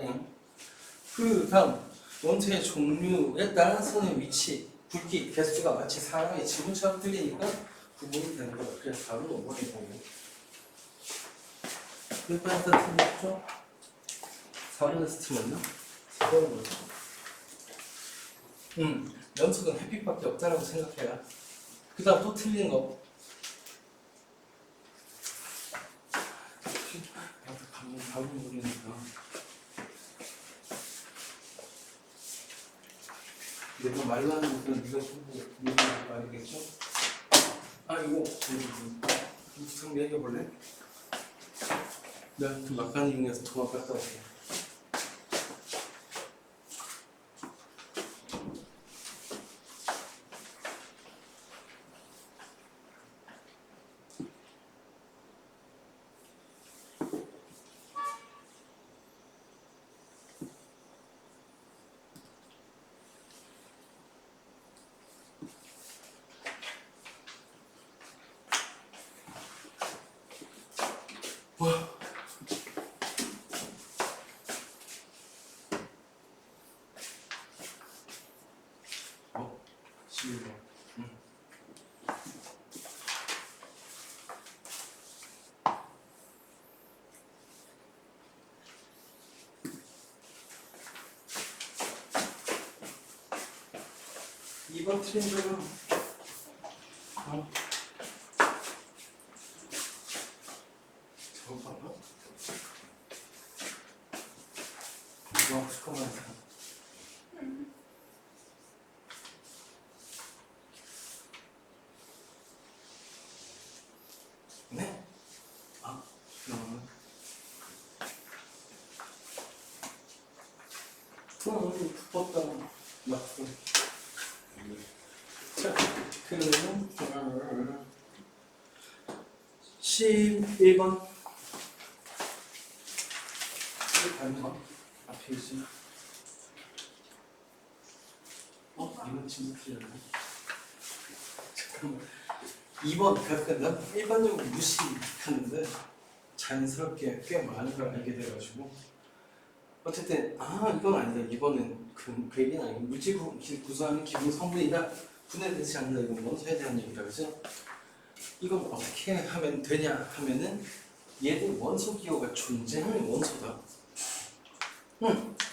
땡. 그 다음 원소의 종류에 따른 선의 위치, 굵기, 개수가 마치 사람의 지문처럼 틀리니까 구분이 되는 거다. 그래서 답은 5번이 보고. 몇 번에서 틀렸죠? 4번에서 틀렸나? 4번은 뭐죠? 연속은 햇빛밖에 없다라고 생각해라. 그 다음 또 틀린 거. 답은 모르니까. 내가 말로 하는 것은 네가 보고 얘기하는 말이겠죠? 아 이거 좀 얘기해볼래? 내가 그 막간을 이용해서 도망 갔다 올게. 와. 어? 11번. 이번 트렌드는 잠깐만. 이거 하고 싶은 거 같아. 네? 아, 그러면 붙었다. 맞고. 자, 그러면 11번. 다른 거? 앞에 있지. 이건 진짜 틀렸네. 잠깐만. 2번, 그러니까 난 일반적으로 무시하는데 자연스럽게 꽤 많은 걸 알게 돼가지고 어쨌든 이건 아니다. 이거는 그 얘기는 아니고 물질 구성하는 기본 성분이다. 분해되지 않는다. 이건 원소에 대한 얘기다. 그죠? 이건 어떻게 하면 되냐 하면은 얘는 원소 기호가 존재하는 원소다.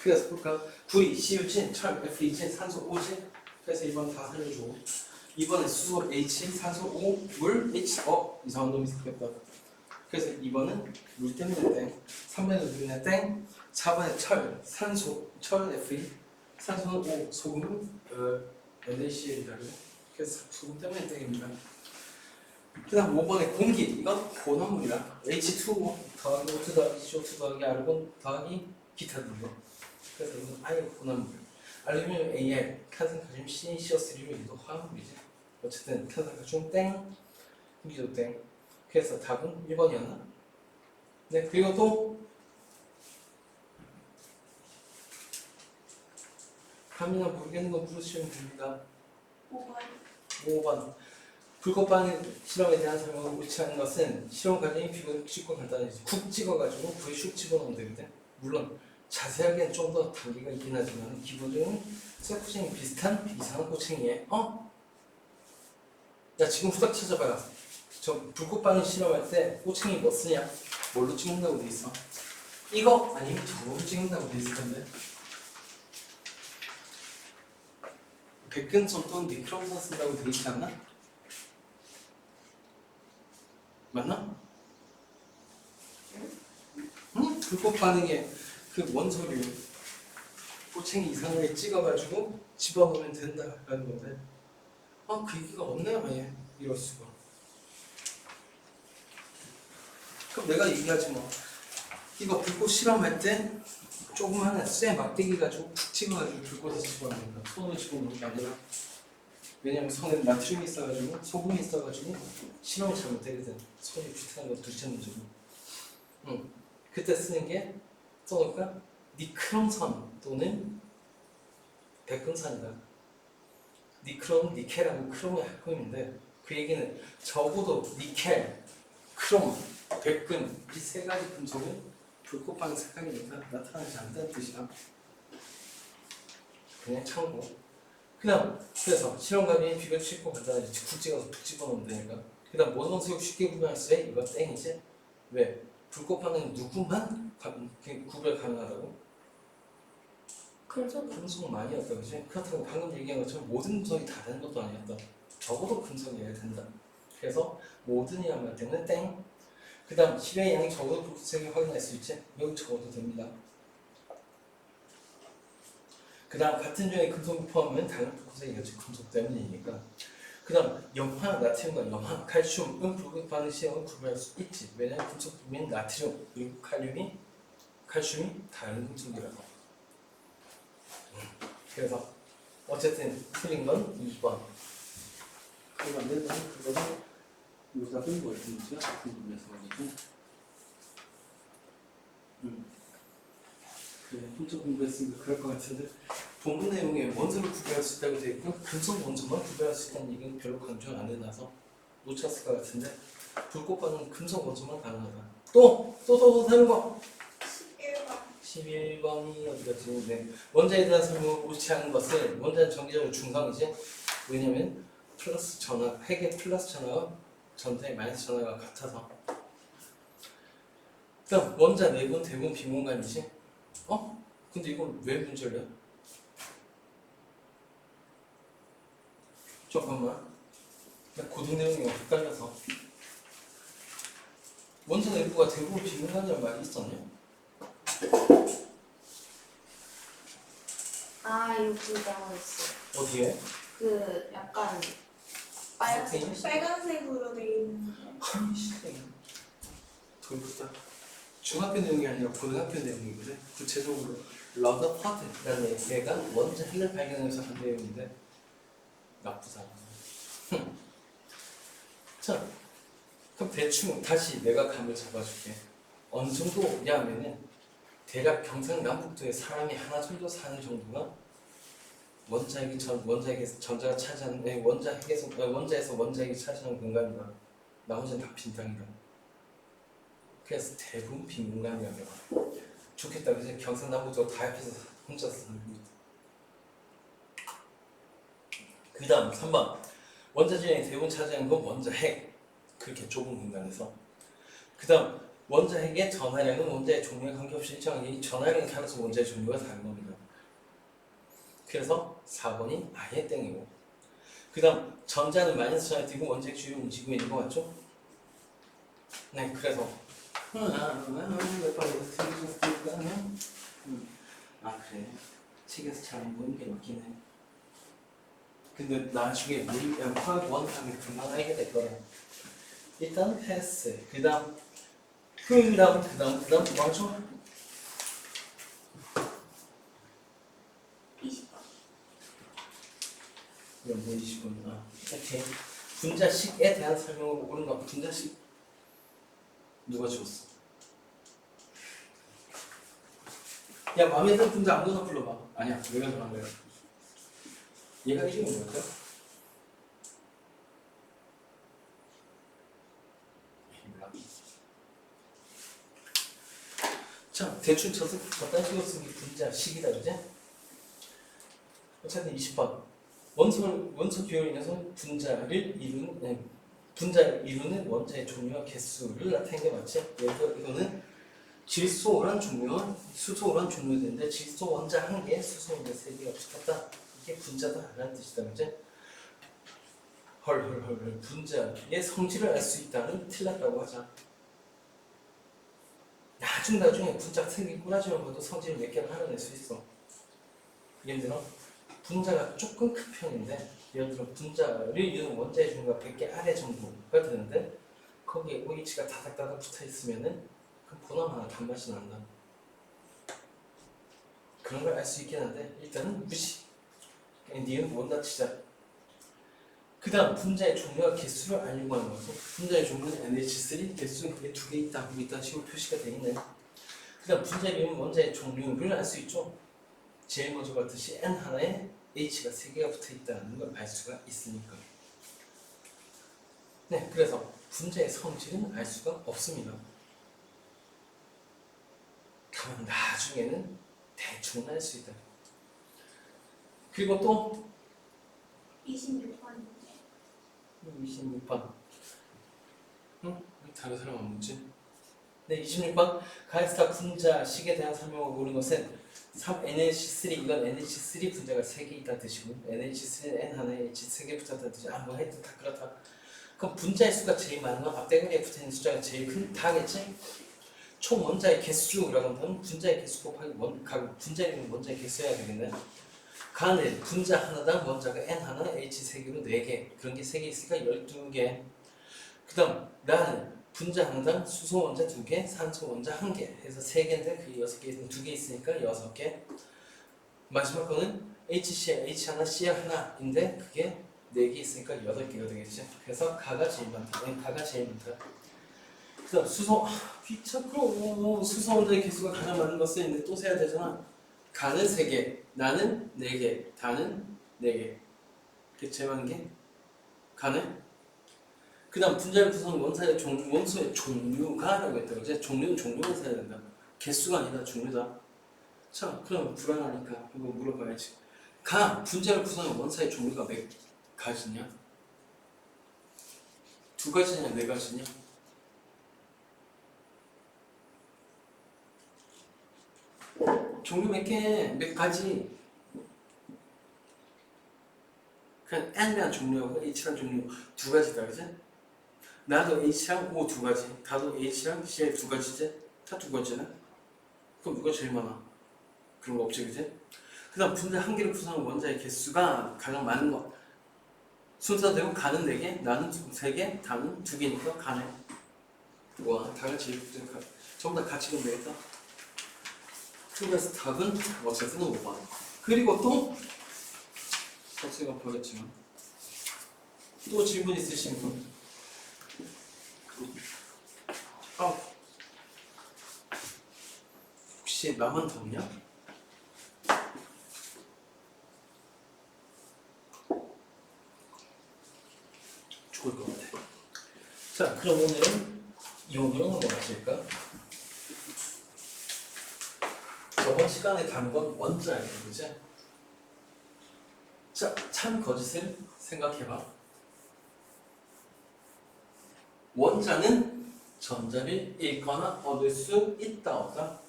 그래서 볼까? V, Cu진, 철, Fe2진, 산소 O진. 그래서 이번 다 살려줘. 이번에 수소 H, 산소 O, 물 H. 이상한 놈이 생겼다. 그래서 2번은 물 때문에 땡, 3번은 물이나 땡, 4번에 철, 산소, 철 Fe, 산소는 O, 소금은 NaCl이라고. 그래서 소금 때문에 땡입니다. 그 다음 5번에 공기, 이건 혼합물이라 H2O 더하기 O2 더하기 CO2 더하기 아르곤 더하기 기타 등등. 그래서 이건 아예 혼합물. 알루미늄 Al, 탄산칼슘 C, CO3로 이거 화합물이지. 어쨌든 탄산칼슘 땡, 공기도 땡. 그래서 답은 1번이었나? 네, 그리고 또 감이나 모르겠는 거 물으시면 됩니다. 5번. 불꽃반 실험에 대한 설명을 옳지 않은 것은 실험 과정이 비교적 간단해지. 쿡 찍어가지고 불에 슉 집어넣으면 되거든. 물론 자세하게는 좀 더 단계가 있긴 하지만 기본적인 쇠코챙이 비슷한 이상한 코챙이에 야 지금 후딱 찾아봐요. 저 불꽃반 실험할 때 코챙이 뭐 쓰냐? 뭘로 찍는다고 돼 있어? 이거 아니면 저걸로 찍는다고 돼 있을 텐데. 백근선 또는 미크론선 쓴다고 돼 있지 않나? 맞나? 응? 불꽃 반응에 그 원소류 꼬챙이 이상하게 찍어가지고 집어넣으면 된다라는 건데 그 얘기가 없네요. 아예 이럴 수가. 그럼 내가 얘기하지 뭐. 이거 불꽃 실험할 때 조그마한 쇠 막대기 가지고 푹 찍어가지고 불꽃에 집어넣는다. 손으로 집어넣는 게 아니라. 왜냐면 손에 나트륨이 있어가지고 소금이 있어가지고 실험이 잘 못되거든. 손이 비슷한 거 둘째 문제고. 그때 쓰는 게 써놓을까? 니크롬선 또는 백금산이다. 니크롬, 니켈하고 크롬의 합금인데 그 얘기는 적어도 니켈, 크롬, 백금 이 세 가지 금속은 불꽃 반응 색깔이 나타나지 않다는 뜻이야. 그냥 참고. 그래서 실험감이 비교 쉽고 간단하지. 굵 찍어서 툭 집어넣으면 되니까. 그다음 모든 수육 쉽게 구별할 수 있어. 이거 땡이지. 왜? 불꽃 반응은 누구만 구별 가능하다고? 금속만이었다, 그지? 그렇다고 방금 얘기한 것처럼 모든 금속이 다 되는 것도 아니었다. 적어도 금속이어야 된다. 그래서 모든이란 말 때문에 땡. 그 다음 실의 양이 적어도 불꽃색을 확인할 수 있지? 여기 적어도 됩니다. 그 다음 같은 종의 금속을 포함하면 다른 불꽃색이겠지. 금속 때문이니까. 그 다음 염화, 나트륨과 염화, 칼슘은 불꽃 반응 시험을 구별할 수 있지. 왜냐하면 금속 부분인 나트륨 그리고 칼슘이 다른 금속이라서. 그래서 어쨌든 틀린 건 2번. 그러면 내가 그거는 요답은 뭐였는지 궁금해서 말이죠. 그래, 혼자 공부했으니까 그럴 것 같은데 본문 내용에 원소를 구별할 수 있다고 되어 있고 금속 원소만 구별할 수 있다는 얘기는 별로 강조를 안 해놔서 놓쳤을 것 같은데 불꽃 반응은 금속 원소만 가능하다. 또 다른 거 11번이 어디 갔지? 네. 원자에 대한 설명을 옳지 않은 것을 원자는 정기적으로 중성이지. 왜냐면 플러스 전화, 핵의 플러스 전화와 전자의 마이너스 전화가 같아서. 그다음 원자 내부는 대부분 비공간이지. 근데 이건 왜 문제래? 잠깐만. 나 고등 내용이 헷갈려서. 원자 내부가 대부분 비공간이라는 말이 있었냐? 이거 그거 있어. 어디에? 그 약간 빨간색으로 돼 있는 거. 돌부터 중학교 내용이 아니라 고등학교 내용이거든. 구체적으로 러더파드라는 얘가 원자 핵을 발견해서 한 내용인데 나쁘잖아. 자, 그럼 대충 다시 내가 감을 잡아줄게. 어느 정도냐면은 대략 경상남북도에 사람이 하나 정도 사는 정도가 원자핵에서 전자가 차지하는 원자에서 원자핵이 차지하는 공간이다. 나머지는 다 빈 땅이다. 그래서 대부분 빈 공간이라고. 좋겠다. 그래서 경상남북도 다 옆에서 혼자서 살고 있다. 그 다음 3번 원자주행이 대부분 차지하는 건 원자핵. 그렇게 좁은 공간에서. 그 다음 원자핵의 전하량은 원자의 종류에 관계없이 일정하게 전하량에 따라서 원자의 종류가 다른 겁니다. 그래서 4번이 아예 땡이고. 그 다음 전자는 마이너스 전하에 띄고 원자핵 주위를 움직이고 있는 거 맞죠? 네, 그래서 그래. 책에서 잘 안 보이는 게 맞긴 해. 근데 나중에 화학 원하면 금방 알게 될 거야. 일단 패스. 그 다음 맞죠? 20번. 이건 뭐 20분. 오케이. 분자식에 대한 설명으로 옳은 거. 분자식 누가 줬어? 야, 마음에 드는 분자 아무거나 불러봐. 아니야, 내가 정한 거야. 얘가 이름이 뭐였죠? 몰라. 자, 대충 저딴 식으로 쓴 게 분자식이다, 그지? 어차피 20번. 원소 기호로 인해서 분자를 이루는 원자의 종류와 개수를 나타내는 게 맞지? 예를 들어 이거는 질소란 종류와 수소란 종류가 되는데 질소 원자 1개, 수소 원자 3개가 붙었다. 이게 분자다 라는 뜻이다, 그지? 헐 분자의 성질을 알 수 있다는 틀렸다고 하자. 나중에 분자가 생긴 꾸라지만 봐도 성질을 몇 개를 알아낼 수 있어. 예를 들어 분자가 조금 큰 편인데 예를 들어 분자를 이루는 원자의 종류가 100개 아래 정도가 되는데 거기에 OH가 다닥다닥 붙어 있으면은 그 보나마나 단맛이 난다. 그런 걸 알 수 있긴 한데 일단은 무시. 니은 원다 치자. 그 다음 분자의 종류와 개수를 알려고 하는 거죠. 분자의 종류는 NH3, 개수는 그게 2개 있다 하고 있다는 식으로 표시가 되어 있네. 그 다음 분자의 이루는 원자의 종류를 알 수 있죠. 제일 먼저 봤듯이 N 하나에 H가 3개가 붙어 있다는 걸 알 수가 있으니까. 네, 그래서 분자의 성질은 알 수가 없습니다. 그러면 나중에는 대충 할 수 있다. 그리고 또 26번인데 26번. 응? 다른 사람 안 묻지? 네, 26번. 가이스타 분자식에 대한 설명을 모르는 것은 NH3 이건 NH3 분자가 3개 있다는 뜻이고 NH3는 N 하나에 H 3개 붙었다는 뜻이 뭐 하여튼 다 그렇다. 그럼 분자의 수가 제일 많은 건 앞대가리에 붙어있는 숫자가 제일 큰 다겠지? 총 원자의 개수라고 한다면 분자의 개수 곱하기 각 분자에 있는 원자의 개수 해야 되겠네. 간에 분자 하나당 원자가 N 하나, H 3개로 4개 그런 게 3개 있으니까 12개. 그 다음 나는 분자 하나당 수소 원자 2개, 산소 원자 1개 해서 3개인데 그 6개 2개 있으니까 6개. 마지막 거는 HCl, H 하나, Cl 하나인데 그게 4개 있으니까 8개가 되겠지. 그래서 가가 제일 많다. 가가 제일 많다. 그 다음 수소, 귀찮고 수소 원자의 개수가 가장 많은 거 쓰이는데 또 세야 되잖아. 가는 3개, 나는 4개, 다는 4개. 그게 제일 많은 게 가는. 그 다음 분자를 구성하는 원소의 종류가 라고 했다. 그치? 종류는 종류만 세야 된다. 개수가 아니다. 종류다. 참, 그럼 불안하니까 이거 물어봐야지. 분자를 구성하는 원소의 종류가 몇 가지냐? 2가지냐? 4가지냐? 종류 몇 가지? 그냥 N이라는 종류하고 H라는 종류 2가지다. 그치? 나도 H랑 O 2가지, 다도 H랑 Cl 2가지지? 다 2가지네? 그럼 누가 제일 많아? 그런 거 없지, 그치? 그 다음 분자 한 개를 구성하는 원자의 개수가 가장 많은 거. 순서대로 가는 4개, 나는 3개, 다는 2개니까 가네. 와, 다 같이 전부 다 같이 그면 되겠다. 그래서 답은 어쨌든 5번. 그리고 또 제가 보겠지만 또 질문 있으신 분? 혹시 나만 덥냐? 좋을 것 같아. 자, 그럼 오늘은 이온으로 넘어가실까? 저번 시간에 다룬 건 원자예요, 그치? 자, 참 거짓을 생각해봐. 원자는 전자를 잃거나 얻을 수 있다, 없다?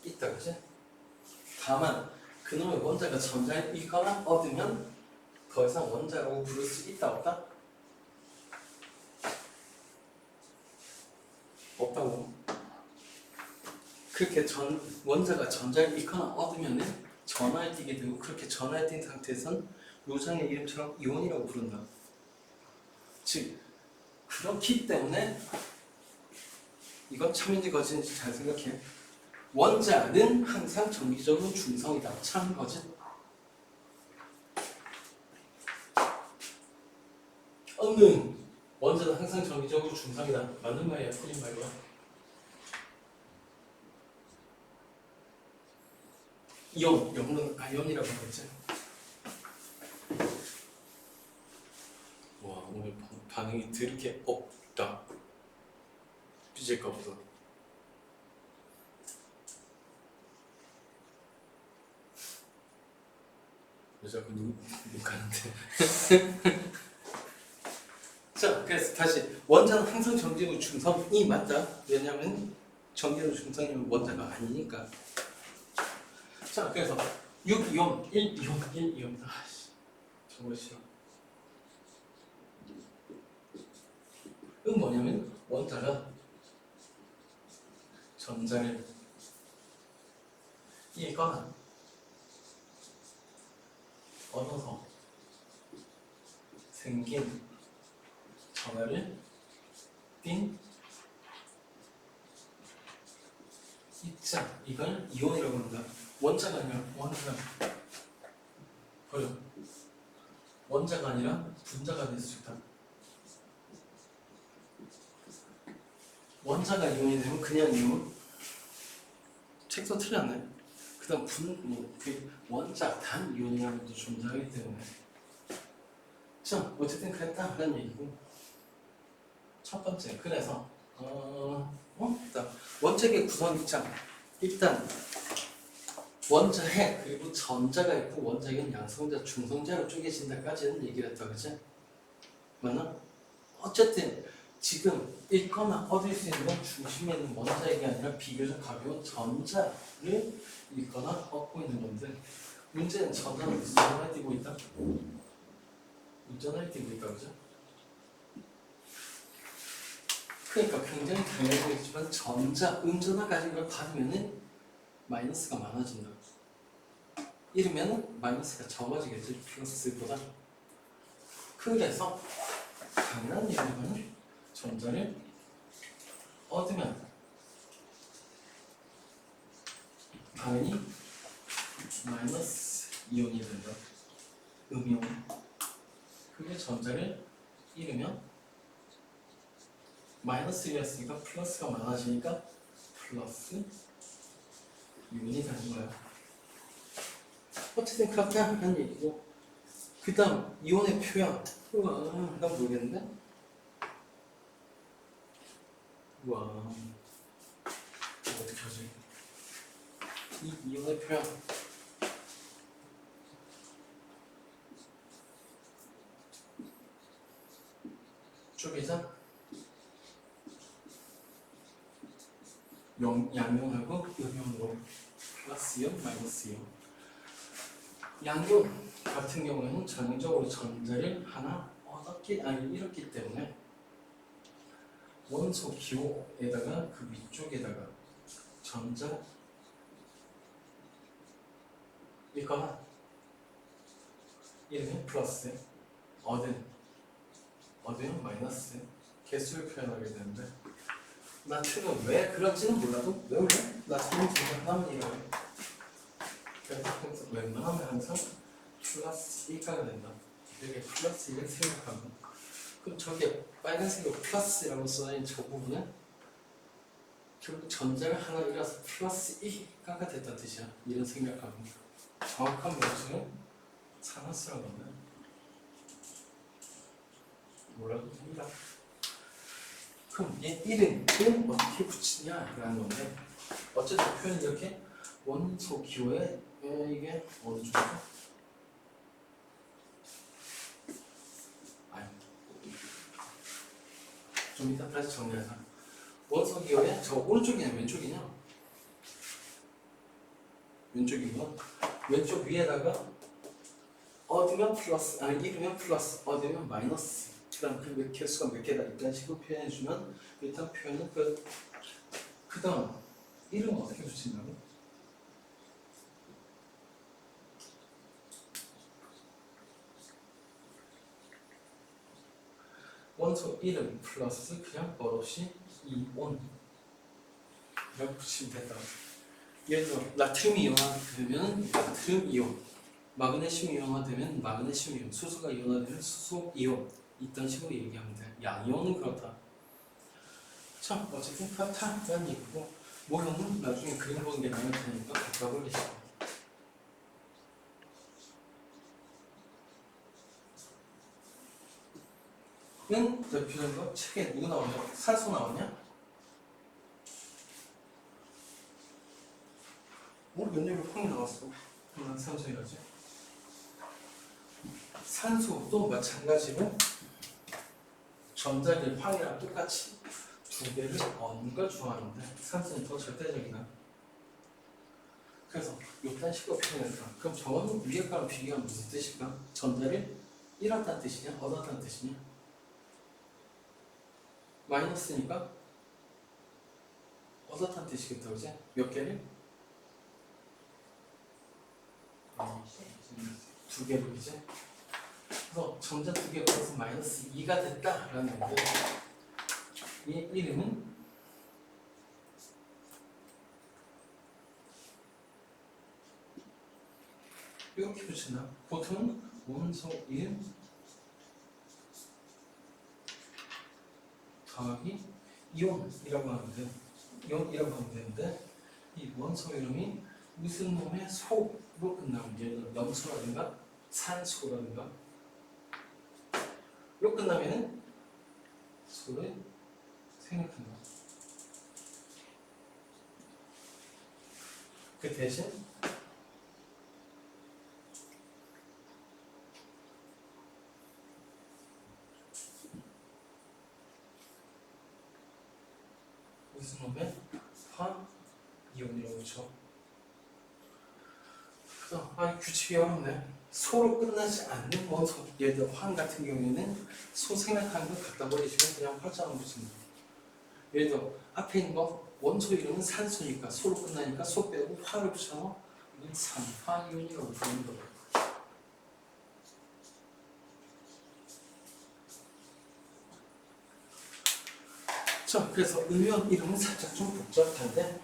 있다, 그치? 다만 그놈의 원자가 전자를 잃거나 얻으면 더 이상 원자라고 부를 수 있다, 없다? 없다고. 그렇게 원자가 전자를 잃거나 얻으면 전하에 띄게 되고, 그렇게 전하에 띈 상태에선 요장의 이름처럼 이온이라고 부른다. 즉, 그렇기 때문에 이건 참인지 거짓인지 잘 생각해. 원자는 항상 정기적으로 중성이다. 참 거짓? 없는. 원자는 항상 정기적으로 중성이다. 맞는 말이야, 틀린 말이야? 이온, 영은 아이온이라고 하겠지. 와, 오늘 반응이 드럽게 없다. 삐질까 보다. 왜 자꾸 눈 가는데? 자, 그래서 다시 원자는 항상 정기적으로 중성이 맞다. 왜냐하면 정기적으로 중성이면 원자가 아니니까. 자, 그래서 6이온, 1이온, 1이온. 아씨, 정말 싫어. 이건 뭐냐면 원자가 전자를 잃거나 얻어서 생긴 전하를 띤 입자, 이걸 이온이라고 한다. 원자가 아니라 버려. 원자가 아니라 분자가 될 수 있다. 원자가 이온이 되면 그냥 이온. 책도 틀렸네. 그 다음 원자 단 이온이라는 것도 존재하기 때문에. 자, 어쨌든 그랬다 하는 얘기고. 첫 번째, 그래서 일단 원자의 구성 입장. 일단 원자핵 그리고 전자가 있고 원자핵은 양성자, 중성자로 쪼개진다까지는 얘기를 했다, 그치? 맞나? 어쨌든 지금 읽거나 얻을 수 있는 건 중심에 있는 원자핵이 아니라 비교적 가벼운 전자를 읽거나 얻고 있는 건데 문제는 전자는 무슨 전화를 띄고 있다? 운전을 띄고 있다, 그죠? 그러니까 굉장히 당연해 보이지만 전자, 음전화 가진 걸 받으면은 마이너스가 많아진다. 이러면 마이너스가 적어지겠지, 플러스보다. 그래서 당연한 얘기는 전자를 얻으면 당연히 마이너스 이온이 된다. 음이온. 그게 전자를 잃으면 마이너스 1이었으니까 플러스가 많아지니까 플러스 이온이 되는 거야. 어쨌든 그렇게 하는 얘기고 그 다음 이온의 표현. 난 모르겠는데? 우와, 어떻게 하지? 이 이온의 표현 쪼개자 양용하고 음용으로 플러스 이온, 마이너스 이온. 양용 같은 경우에는 전형적으로 전자를 하나 잃었기 때문에 원소 기호에다가 그 위쪽에다가 전자 있거나 이름이 플러스 얻으면 마이너스 개수를 표현하게 되는데 나트륨은 왜 그런지는 몰라도 왜 그래? 나트륨 증가하면 이거예요. 그래서 웬만하면 항상 플러스 1가가 된다. 이렇게 플러스 1을 생각하고 그럼 저게 빨간색으로 플러스라고 써있는 저 부분은 결국 전자를 하나 잃어서 플러스 2가가 됐다는 뜻이야. 이런 생각하고 정확한 명칭은 산화수라고 합니다. 몰라도 됩니다. 그럼 얘 이름은 어떻게 붙이냐라는 건데 어쨌든 표현이 이렇게 원소 기호에 이게 어느 정도? 좀 이따 다시 정리하자. 원소 기호에 저 오른쪽이냐 왼쪽이냐? 왼쪽이면 왼쪽 위에다가 얻으면 플러스, 잃으면 플러스, 얻으면 마이너스. 그다음 그 개수가 몇 개다 이런 식으로 표현해주면 일단 표현은 끝. 그다음 이름 어떻게 붙인다고? 원소 이름 플러스 그냥 버릇이 이온 이렇게 붙이면 된다. 예를 들어 나트륨이 이온화되면 나트륨 이온, 마그네슘 이온화되면 마그네슘 이온, 수소가 이온화되면 수소 이온 이런 식으로 얘기하면 돼. 양이온은 그렇다. 자, 어쨌든 그렇다라는 얘기고 모형은 나중에 그림 보는 게 나을 테니까 갖다 보겠습니다. 는 대표적으로 책에 누구 나오냐? 산소 나오냐? 몇 년에 콩이 나왔어. 난 산소해야지. 산소도 마찬가지로 전자를 황이랑 똑같이 두 개를 얻는 걸 좋아하는데 산소는 더 절대적이다. 그래서 이딴 식으로 표현했다. 그럼 저거는 위에 거랑 비교하면 무슨 뜻일까? 전자를 잃었다는 뜻이냐? 얻었다는 뜻이냐? 마이너스니까 얻었다는 뜻이겠다, 그지? 몇 개를? 두 개로, 그지? 그래서 전자 두 개 플러스 마이너스 2가 됐다라는 건데 이 이름은 이렇게 붙인다. 보통은 원소 이름 더하기 이온이라고 하면 돼. 이온이라고 하면 되는데 이 원소 이름이 무슨 놈의 소로 끝나면 예를 들어 염소라든가 산소라든가 로 끝나면은 소를 생략한다. 그 대신 무슨 놈의 화이온이라고 그죠? 아, 규칙이 어렵네. 소로 끝나지 않는 원소. 예를 들어 황 같은 경우에는 소 생략하는 거 갖다 버리시면 그냥 활자만 붙입니다. 예를 들어 앞에 있는 거 원소 이름은 산소니까 소로 끝나니까 소 빼고 화를 붙여서 이건 산화이온이라고 부르는 거예요. 자, 그래서 음이온 이름은 살짝 좀 복잡한데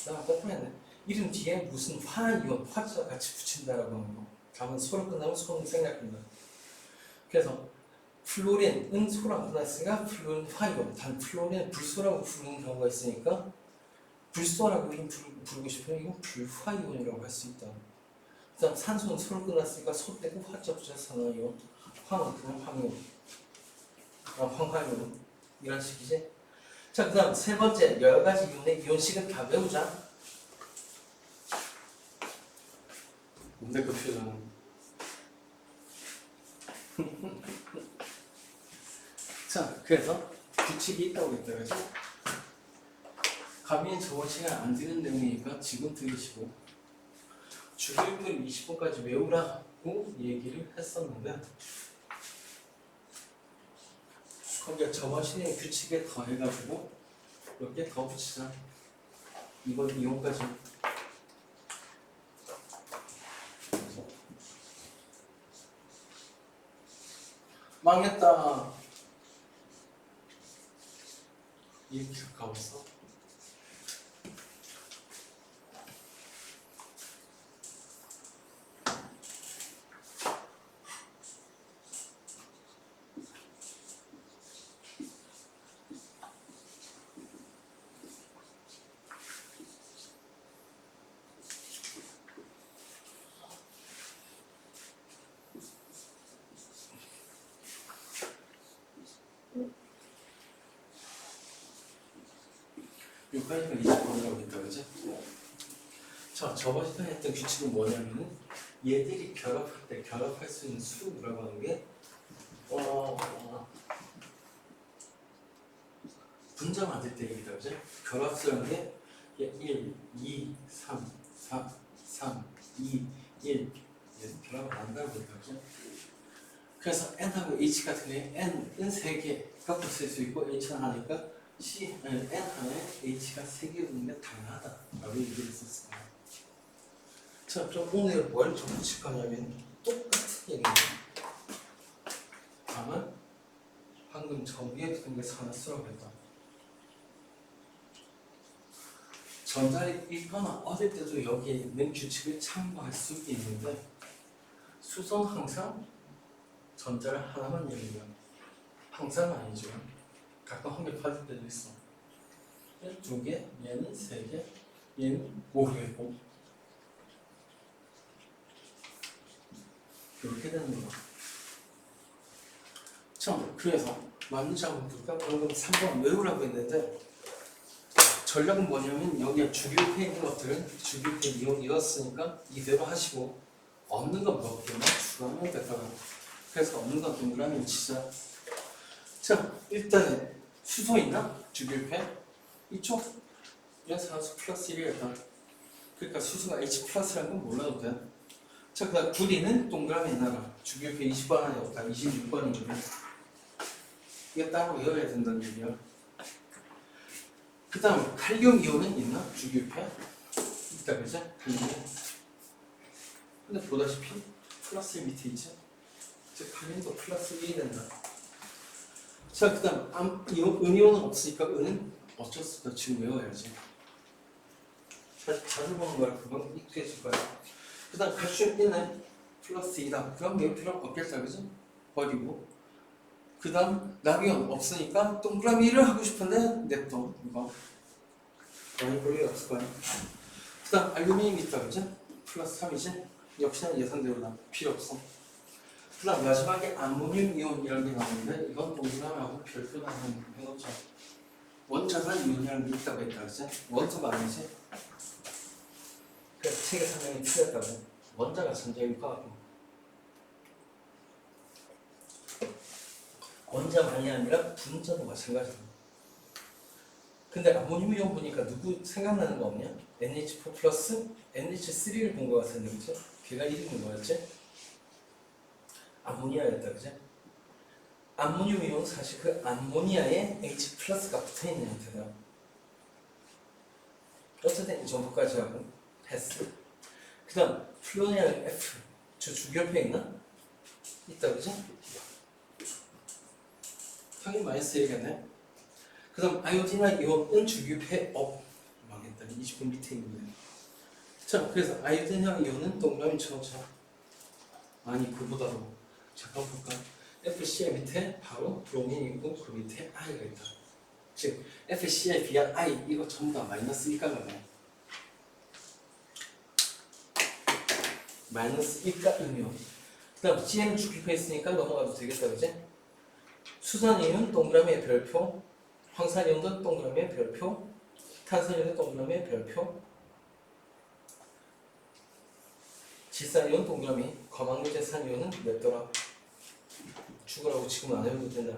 나 뻔뻔했네. 이름 뒤에 무슨 화이온, 화자 같이 붙인다라고 하는 거. 다음은 소로 끝나면 소는 생략한다. 그래서 플로린은 소랑 끝났으니까 플로린 화이온. 단 플로린은 불소라고 부르는 경우가 있으니까 불소라고 이름 부르고 싶으면 이건 불화이온이라고 할 수 있다. 그다음 산소는 소로 끝났으니까 소 빼고 화자 붙여서 산화이온. 황은 그냥 황이온. 황화이온. 이런 식이지. 자, 그 다음 세 번째 여러 가지 이온의 이온식은 다 외우자. 뭔데 그 표정은? 자, 그래서 규칙이 있다고 했다, 그죠? 가빈이 저번 시간 안 들은 내용이니까 지금 들으시고 주교육을 20분까지 외우라고 얘기를 했었는데 거기에 저번 시간의 규칙에 더해가지고 몇 개 더 붙이자. 이번 이용까지. 망했다. 이렇게 가까웠어. 여기까지가 20번이라고 했다, 그지? 자, 저번 시간에 했던 규칙은 뭐냐면은 얘들이 결합할 때 결합할 수 있는 수라고 하는 게 분자 만들 때 얘기다, 그지? 결합수라는 게 1, 2, 3, 4, 3, 2, 1 결합을 한다고 했다, 그지? 그래서 N하고 H 같은 경우에 N은 3개가 쓸 수 있고 H는 하니까 N 하나에 H가 3개 오는 게 당연하다 라고 얘기를 했었어요. 자, 그럼 오늘 뭘 좀 붙일 거냐면 똑같은 얘기예요. 다만 방금 저 위에 두는 게 산화수라고 했다. 전자를 읽거나 얻을 때도 여기에 있는 규칙을 참고할 수 있는데 수성 항상 전자를 하나만 열면 항상 아니죠. 가끔 한 개 빠질 때도 있어. 얘는 2개, 얘는 3개, 얘는 모르겠고 이렇게 되는 거야. 자, 그래서 맞는지 한번 볼까? 방금 3번 외우라고 했는데 전략은 뭐냐면 여기에 주교패 있는 것들은 주교패 이었으니까 이대로 하시고 없는 거 몇 개만 추가하면 될까요? 그래서 없는 건 동그라미 치자. 자, 일단은 수소 있나? 주교패 이쪽 산소 플러스 1이었다. 그러니까 수소가 H 플러스라는 건 몰라도 돼. 자, 그 다음 구리는 동그라미 있나봐. 주교패 20번 안에 없다. 26번이거든. 이거 따로 외워야 된다는 얘기야. 그 다음 칼륨 이온은 있나? 주교패 있다, 그지? 칼륨. 근데 보다시피 플러스 1 밑에 있지? 즉 칼륨도 플러스 1이 된다. 자, 그 다음 은이온은 없으니까 은은 어쩔 수 없다. 지금 외워야지. 사실 자주 보는 거라 금방 익숙해질 거야. 그 다음 칼슘 1은 플러스 2다. 그럼 외울 필요 없겠다, 그지? 버리고. 그 다음 나비온 없으니까 동그라미 1을 하고 싶은데 냅둬. 이거 많이 볼 일 없을 거야. 그 다음 알루미늄 있다, 그지? 플러스 3이지? 역시나 예상대로다. 필요 없어. 그다음 마지막에 암모늄 이온이라는 게 나오는데 이건 동그라미하고 별표가 하는 해놓죠. 원자산 이온이라는 게 있다고 했다 그치? 원자가 아니지? 그래서 책의 설명이 틀렸다고. 원자가 전자일 것 같고 원자만이 아니라 분자도 마찬가지다. 근데 암모늄 이온 보니까 누구 생각나는 거 없냐? NH4 플러스 NH3를 본 거 같은데 그치? 걔가 이름이 뭐였지? 암모니아였다 그치? 암모늄 이온은 사실 그 암모니아에 H 플러스가 붙어있는 형태다. 어쨌든 이 정도까지 하고 패스. 그 다음 플루토늄 F 저 주결표 있나? 있다 그치? 당연히 마이너스 얘기했네. 그 다음 아이오딘이나 이온은 주기표에 망했다. 20분 밑에 있는데. 자, 그래서 아이오딘이나 이온은 동그라미처럼 쳐. 아니 그보다도 잠깐 볼까? FCI 밑에 바로 브로민이 있고 그 밑에 I가 있다. 즉 FCI 비한 I 이거 전부 다 마이너스 2가 가네. 마이너스 2가이면 그 다음 CN 주기표에 있으니까 넘어가도 되겠다 그지? 수산이온 동그라미의 별표, 황산이온도 동그라미의 별표, 탄산이온도 동그라미의 별표, 질산이온 동그라미, 거망유제산이온은 맵더라. 죽으라고 지금 안 해도 된다.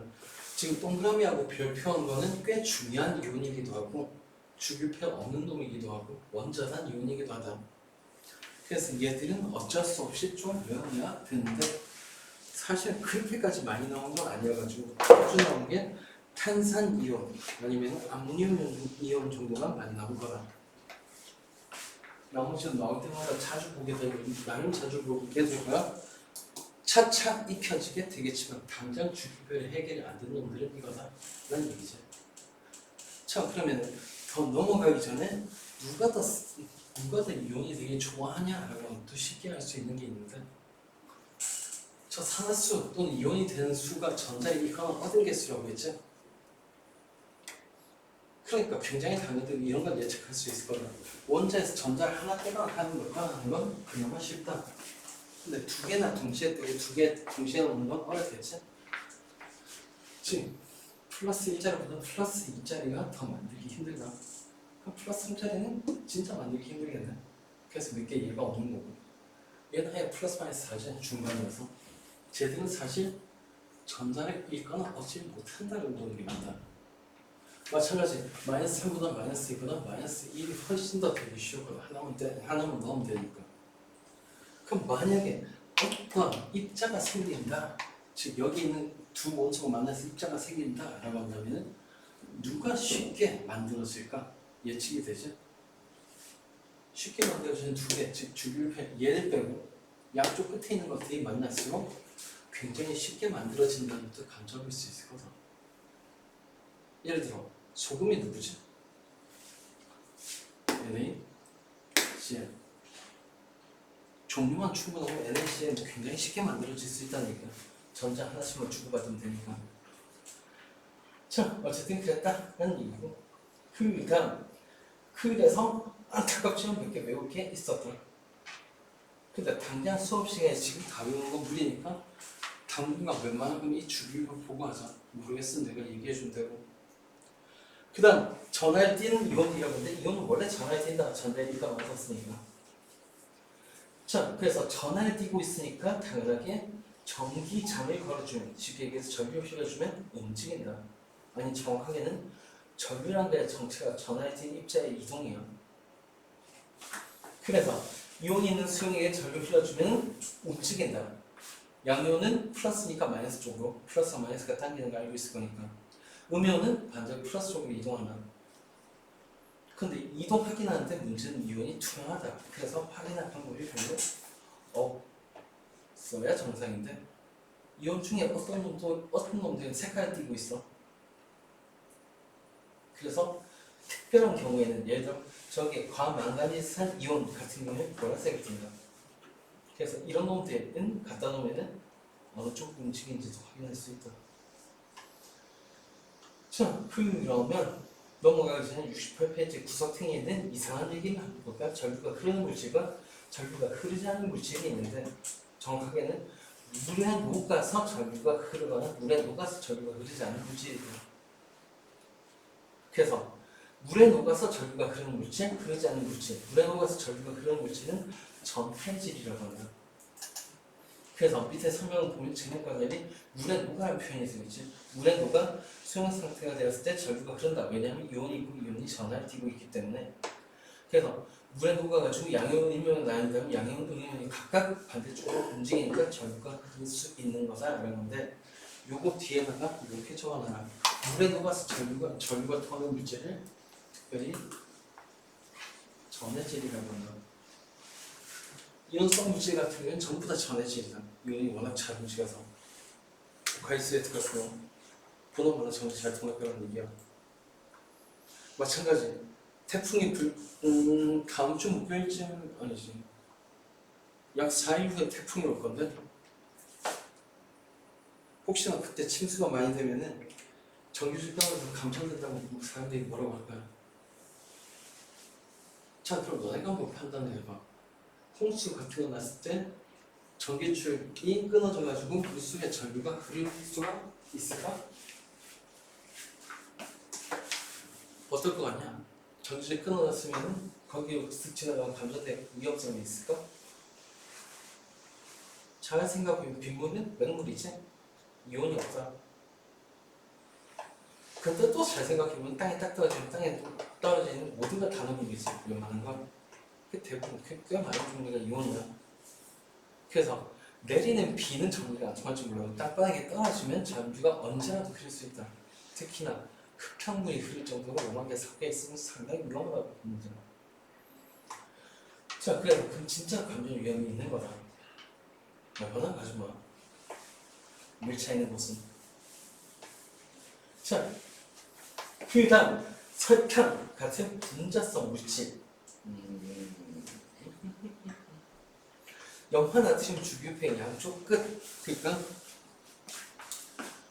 지금 동그라미하고 별표한 거는 꽤 중요한 이온이기도 하고 주기표 없는 놈이기도 하고 원자산 이온이기도 하다. 그래서 얘들은 어쩔 수 없이 좀 외워야 되는데 사실 그렇게까지 많이 나온 건 아니어가지고 자주 나온 게 탄산 이온 아니면 암모늄 이온 정도가 많이 나온 거라. 나머지는 나올 때마다 자주 보게 되고 나름 자주 보게 될 거야. 차차 익혀지게 되겠지만 당장 주기표를 해결이 안 되는 놈들은 이거다 라는 얘기죠. 자 그러면 더 넘어가기 전에 누가 더 이온이 되게 좋아하냐라고 또 쉽게 알 수 있는 게 있는데 저 산화수 또는 이온이 되는 수가 전자의 이거는 어떤 개수라고 했지? 그러니까 굉장히 당연히 이런 걸 예측할 수 있을 거다. 원자에서 전자를 하나 떼거나 하는 건 그나마 쉽다. 근데 두 개나 동시에 떼고 두 개 동시에 넣는 건 어렵겠지? 지금 플러스 1자리보다 플러스 2자리가 더 만들기 힘들다. 그럼 플러스 3자리는 진짜 만들기 힘들겠네. 그래서 몇 개 얘가 없는 거고 얘는 아예 플러스 마이너스 4지 중간이어서 쟤들은 사실 전자를 읽거나 얻지 못한다는 게 맞다. 마찬가지 마이너스 3보다 마이너스 2보다 마이너스 1이 훨씬 더 되기 쉬웠거든. 하나만 넣으면 되니까. 그럼 만약에 어떤 입자가 생긴다, 즉 여기 있는 두 원소가 만나서 입자가 생긴다 라고 한다면 누가 쉽게 만들어질까? 예측이 되죠? 쉽게 만들어지는 두 개, 즉 주기율표 얘를 빼고 양쪽 끝에 있는 것들이 만날수록 굉장히 쉽게 만들어진다는 것도 감정할 수 있을 거다. 예를 들어 소금이 누구지? NaCl 종류만 충분하고 NaCl은 굉장히 쉽게 만들어질 수 있다는 얘기야. 전자 하나씩만 주고받으면 되니까. 자 어쨌든 그랬다는 얘기고 그래서 안타깝지만 몇 개 외울 게 있었다. 근데 당장 수업 시간에 지금 다 외우는 건 무리니까 당분간 웬만하면 이 주기율을 보고 하자. 모르겠으면 내가 얘기해 준다고. 그 다음 전하에 띄는 이온이라고 하는데 이온은 원래 전하에 띈다. 전자의 일가 맞았으니까. 자 그래서 전하에 띄고 있으니까 당연하게 전기장을 걸어주면 쉽게 얘기해서 전류를 실어주면 움직인다. 아니 정확하게는 전류란 게 정체가 전하에 띈 입자의 이동이야. 그래서 이온이 있는 수용액에 전류를 실어주면 움직인다. 양이온은 플러스니까 마이너스 쪽으로 플러스와 마이너스가 당기는 걸 알고 있을 거니까 음이온은 반대로 플러스 쪽으로 이동한다. 근데 이동하긴 하는데 문제는 이온이 투명하다. 그래서 확인할 방법이 별로 없어야 정상인데 이온 중에 어떤 놈들은 색깔을 띠고 있어. 그래서 특별한 경우에는 예를 들어 저기 과망가니스산 이온 같은 경우에 보라색이 띈다. 그래서 이런 놈들은 갖다 놓으면은 어느 쪽 움직이는지도 확인할 수 있다. 자, 그러면 넘어가기 전에 68페이지 구석탱이에 있는 이상한 얘기를 한번 볼까? 전류가 흐르는 물질과 전류가 흐르지 않는 물질이 있는데 정확하게는 물에 녹아서 전류가 흐르거나 물에 녹아서 전류가 흐르지 않는 물질이에요. 그래서 물에 녹아서 전류가 흐르는 물질, 흐르지 않는 물질, 물에 녹아서 전류가 흐르는 물질은 전해질이라고 합니다. 그래서 밑에 설명을 보면 진행과정이 물에 녹아라는 표현이 쓰이지. 물에 녹아 수용 상태가 되었을 때 전류가 흐른다. 왜냐하면 이온이 있고 이온이 전하를 띠고 있기 때문에. 그래서 물에 녹아가지고 양이온, 음이온이 나눈다면 양이온, 음이온이 각각 반대쪽으로 움직이니까 전류가 흐를 수 있는 거다라는 건데, 요거 뒤에다가 이렇게 적어놔라. 물에 녹아서 전류가 통하는 물질을 특별히 전해질이라고 한다. 이온성 물질 같은 경우는 전부 다 전해질이다. 이온이 워낙 잘 움직여서 과일수에 들어갔으면 번호마다 전부 잘 통할 거라는 얘기야. 마찬가지 태풍이 다음 주 목요일쯤 아니지, 약 4일 후에 태풍이 올 건데, 혹시나 그때 침수가 많이 되면은 전기줄 떨어져서 감전된다고 사람들이 뭐라고 할까요? 자, 그럼 너네가 한번 판단해봐. 홍수 같은 거 났을 때 전기줄이 끊어져가지고 물속에 전류가 흐를 수가 있을까? 어떨 것 같냐? 전기줄이 끊어졌으면 거기에 쓱 지나가면 감전될 위험성이 있을까? 잘 생각해보면 빗물은 맹물이지? 이온이 없다. 근데 또 잘 생각해보면 땅에 딱 떨어지면 땅에 떨어지는 모든 걸 다 녹이겠지. 웬만한 건. 대부분 꽤 많은 종류가 이온이야. 그래서 내리는 비는 전기가 안 통할지 몰라도 땅바닥에 떨어지면 전류가 언제라도 흐를 수 있다. 특히나 흙탕물이 흐를 정도로 오만개 섞여 있으면 상당히 위험하다고 봅니다. 자, 그래서 그럼 진짜 감전 위험이 있는 거다. 얼마나 가지 마. 밀차 있는 곳은. 자, 그 다음 설탕 같은 분자성 물질. 염화나트륨 주기율표의 양쪽 끝, 그러니까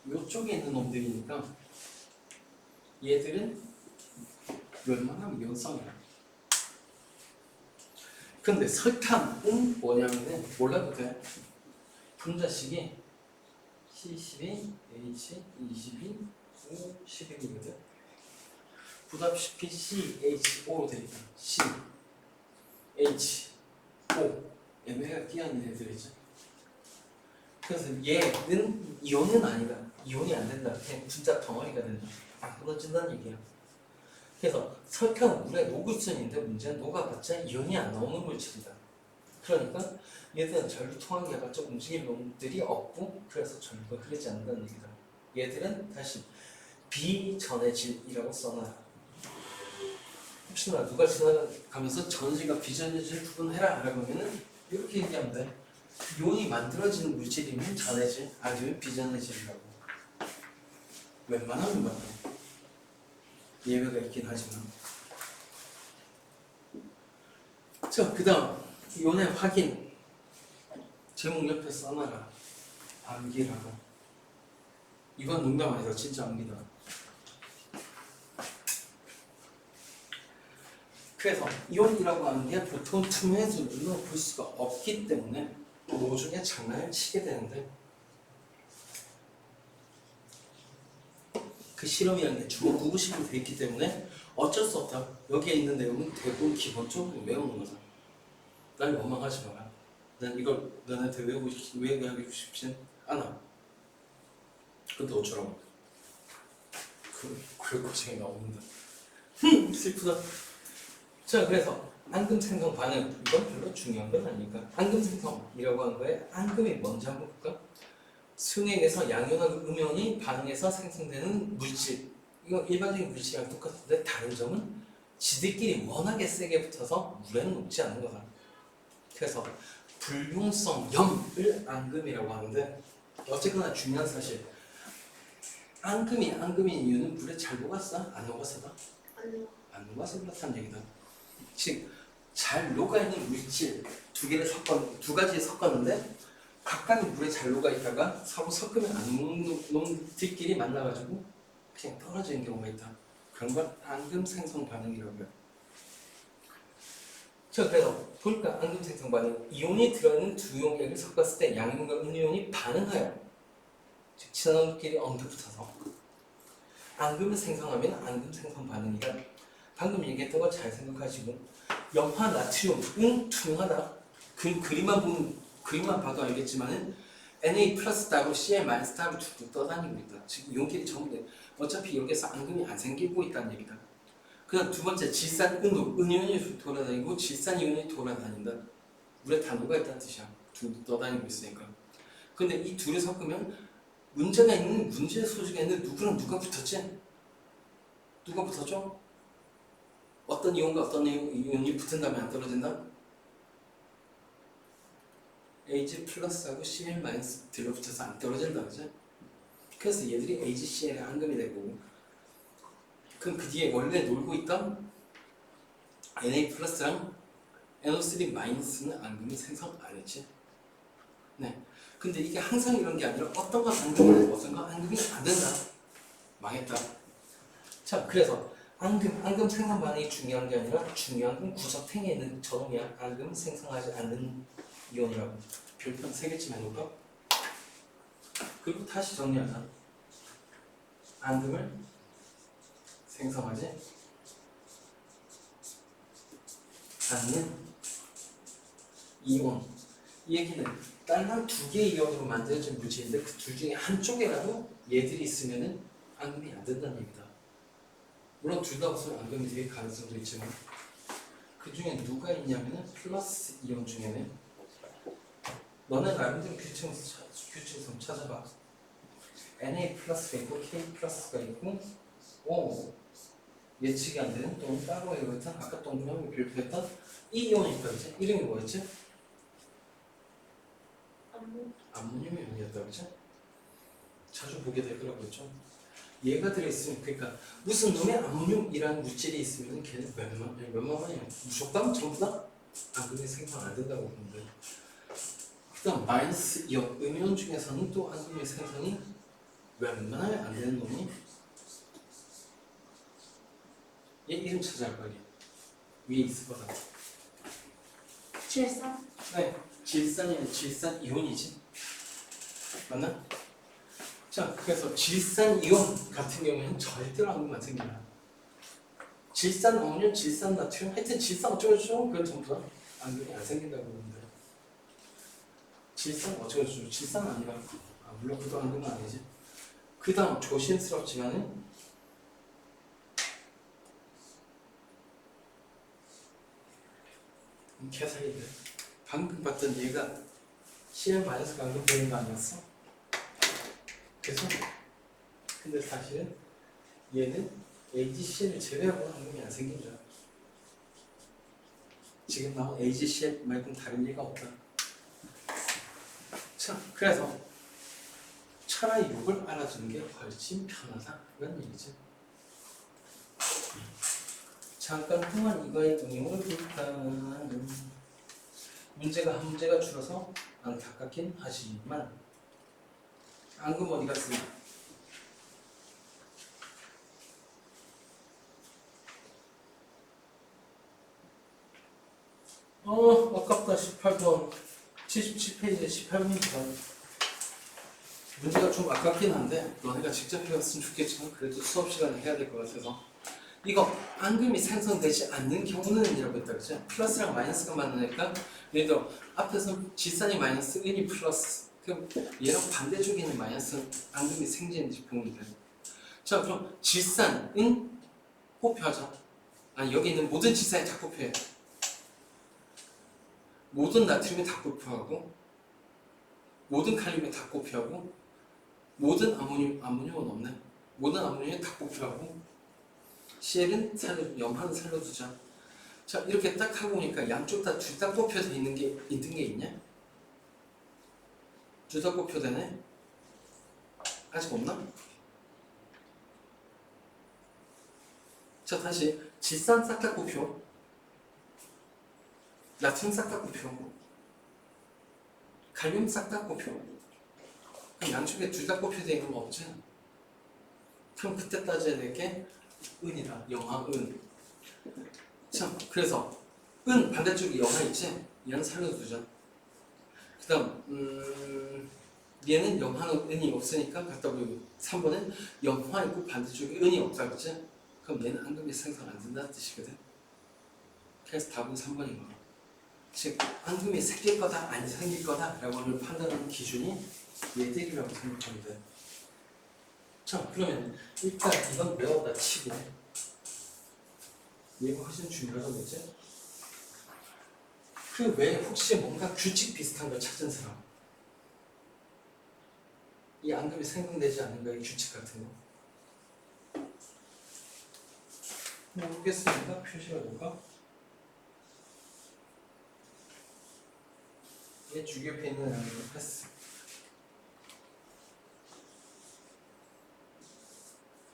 이쪽에 있는 놈들이니까 얘들은 웬만하면 면성이야. 근데 설탕은 뭐냐면은 몰라도 돼. 분자식이 C12, H22, O11이거든. 보다시피 CHO로 되니까 C, H, O 얘네가 끼어있는 애들이죠. 그래서 얘는 이온은 아니다. 이온이 안 된다. 그냥 분자 덩어리가 된다. 안 끊어진다는 얘기야. 그래서 설탕은 물에 녹을 수는 있는데 문제는 녹아봤자 이온이 안 나오는 물질이다. 그러니까 얘들은 전류 통하기 해봤자 움직일 놈들이 없고, 그래서 전류가 흐르지 않는다는 얘기다. 얘들은 다시 비전해질이라고 써놔. 혹시나 누가 지나가면서 전해질과 비전해질 구분해라 라고 하면은 이렇게 얘기하면 돼. 이온이 만들어지는 물질이면 전해질, 아니면 비전해질이라고. 웬만하면 맞다. 예외가 있긴 하지만. 자, 그 다음 이온의 확인. 제목 옆에 써놔라. 암기라고. 이건 농담 아니다. 진짜 암기다. 그래서 이온이라고 하는 게 보통 투명해서 눈으로 볼 수가 없기 때문에 노중에 장난을 치게 되는데, 그 실험이라는 게 주어 구구식으로 되어 있기 때문에 어쩔 수 없다. 여기에 있는 내용은 대부분 기본적으로 외우는 거다. 날 원망하지 마라. 난 이걸 너네한테 외우고 싶진 않아. 근데 어쩌라고. 그럴 고생이 나옵니다. 슬프다. 자, 그래서 앙금 생성 반응, 이건 별로 중요한 건 아니니까 앙금 생성이라고 하는 거에 앙금이 뭔지 한번 볼까? 수액에서 양이온하고 음이온이 반응해서 생성되는 물질, 이건 일반적인 물질이랑 똑같은데 다른 점은 지들끼리 워낙에 세게 붙어서 물에는 녹지 않는 거다. 그래서 불용성 염을 앙금이라고 하는데, 어쨌거나 중요한 사실, 앙금인 이유는 물에 잘 녹았어? 안 녹았어다? 안 녹아서 그렇다는 얘기다. 즉, 잘 녹아있는 물질 두 가지 섞었는데 각각의 물에 잘 녹아있다가 서로 섞으면 안 녹는 놈들끼리 만나가지고 그냥 떨어지는 경우가 있다. 그런 걸 앙금 생성 반응이라고 해요. 자, 그래서 보니까 앙금 생성 반응, 이온이 들어있는 두 용액을 섞었을 때 양이온과 음이온이 반응하여 즉 친화원끼리 엉겨붙어서 앙금을 생성하면 앙금 생성 반응이다. 방금 얘기했던 거 잘 생각하시고 염화 나트륨, 투명하다. 그림만 봐도 알겠지만은 Na 플러스 따로 Cl 마이너스 따로 툭툭 떠다니고 있다. 지금 이온끼리 전부 다 어차피 여기서 앙금이 안 생기고 있다는 얘기다. 그다음 두 번째 질산 운동, 은이온이 돌아다니고 질산 이온이 돌아다닌다. 물에 단호가 있다는 뜻이야. 둘 떠다니고 있으니까. 근데 이 둘이 섞으면 문제가 있는 문제 소지가 있는 누구랑 누가 붙었지? 누가 붙었죠? 어떤 이온과 어떤 이온이 붙은 다음에 안 떨어진다? Ag 플러스하고 Cl 마이너스 들러붙어서 안 떨어진다, 그죠? 그래서 얘들이 AgCl의 앙금이 되고, 그럼 그 뒤에 원래 놀고 있던 Na 플러스랑 NO3 마이너스는 앙금이 생성 안 했지? 네. 근데 이게 항상 이런 게 아니라 어떤 건 앙금이 되고 어떤 건 앙금이 안 된다. 망했다. 자, 그래서 앙금 생성 반응이 중요한 게 아니라 중요한 건 구석탱이에 있는 저놈이야. 앙금 생성하지 않는 이온이라고. 별표 3개쯤 해놓을까? 그리고 다시 정리하자. 앙금을 생성하지 않는 이온. 이 얘기는 딸랑 2개의 이온으로 만들어진 물질인데 그 둘 중에 한쪽이라도 얘들이 있으면은 앙금이 안 된다는 얘기다. 물론 둘 다 없으면 앙금이 될 가능성도 있지만 그 중에 누가 있냐면은 플러스 이온 중에는 너네 나름대로 규칙성 찾아봐. Na 플러스가 있고 K 플러스가 있고 예측이 안 되는 또는 따로 이거였던 아까 동그라미 별표했던 이 이온이 있다 그치? 이름이 뭐였지? 암모늄 이온이었다 그치? 자주 보게 될 거라고 했죠. 얘가 들어있으면 그러니까 무슨 놈의 암모늄이라는 물질이 있으면 걔는 웬만하면 무조건 전부 다 앙금이 생성 안 된다고 보는데 그 다음 마이너스 이온, 음이온 중에서는 또 앙금의 생성이 웬만하면 안 되는 놈이 얘 이름 찾아야 빨리. 위에 있을 것 같아. 질산? 네, 질산이면 질산 이온이지. 맞나? 자, 그래서 질산 이온 같은 경우에는 절대로 앙금만 생긴다. 질산 어머늄, 질산 나트륨, 하여튼 질산 어쩌고저쩌고 그건 전부 다 앙금이 안 생긴다고 그러는데 질산 어쩌고저쩌고 질산 아니라 물론 그도 앙금은 아니지. 그 다음 조심스럽지만은 개살이들 방금 봤던 얘가 CL 마이너스 앙금 되는 거 아니었어? 그래서 근데 사실은 얘는 AgCl을 제외하고는 앙금이 안 생긴다. 지금 나온 AgCl 말고는 다른 얘가 없다. 자, 그래서 차라리 이걸 알아주는 게 훨씬 편하다 그런 얘기죠. 잠깐 동안 이거의 응용을 볼까. 문제가 한 문제가 줄어서 안타깝긴 하지만 앙금 어디 갔어요? 아깝다. 18번 77페이지에 18번이니까 문제가 좀 아깝긴 한데 너네가 직접 해봤으면 좋겠지만 그래도 수업 시간에 해야 될 것 같아서 이거 앙금이 생성되지 않는 경우는 이라고 했다 그죠? 플러스랑 마이너스가 만나니까 예를 들어 앞에서 질산이 마이너스, 은이 플러스 그럼 얘랑 반대쪽에 있는 마이너스는 앙금이 생기는지 보면 돼요. 자, 그럼 질산은 호표하자. 아니 여기 있는 모든 질산이 다 호표해. 모든 나트륨이 다 호표하고 모든 칼륨이 다 호표하고 모든 암모늄은 없네. 모든 암모늄이 다 호표하고 CL은 염화는 살려두자. 자, 이렇게 딱 하고 보니까 양쪽 다 둘 다 꼽혀져 있는 게 있냐? 둘 다 꼽혀되네? 아직 없나? 자, 다시 질산 싹 다 꼽혀. 나트륨 싹 다 꼽혀. 칼륨 싹 다 꼽혀. 그럼 양쪽에 둘 다 꼽혀져 있는 거 없지? 그럼 그때 따져야 될 게 은이다. 영하 은. 자, 그래서 은 반대쪽에 영화 있지? 얘는 살려두자. 그 다음 얘는 영화는 은이 없으니까 갖다 버리고 3번은 영화 있고 반대쪽에 은이 없다 그랬지? 그럼 얘는 앙금이 생성 안 된다는 뜻이거든. 그래서 답은 3번인 거야. 즉 앙금이 생길 거다 안 생길 거다라고 판단하는 기준이 얘들이라고 생각하면 돼. 자 그러면 일단 이건 외워다 치고 얘가 훨씬 중요하다고 했지? 그 외에 혹시 뭔가 규칙 비슷한 걸 찾은 사람 이 앙금이 생성되지 않는 거의 규칙 같은 거 모르겠습니다. 표시해볼까? 얘 주기옆에 있는 앙금을 패스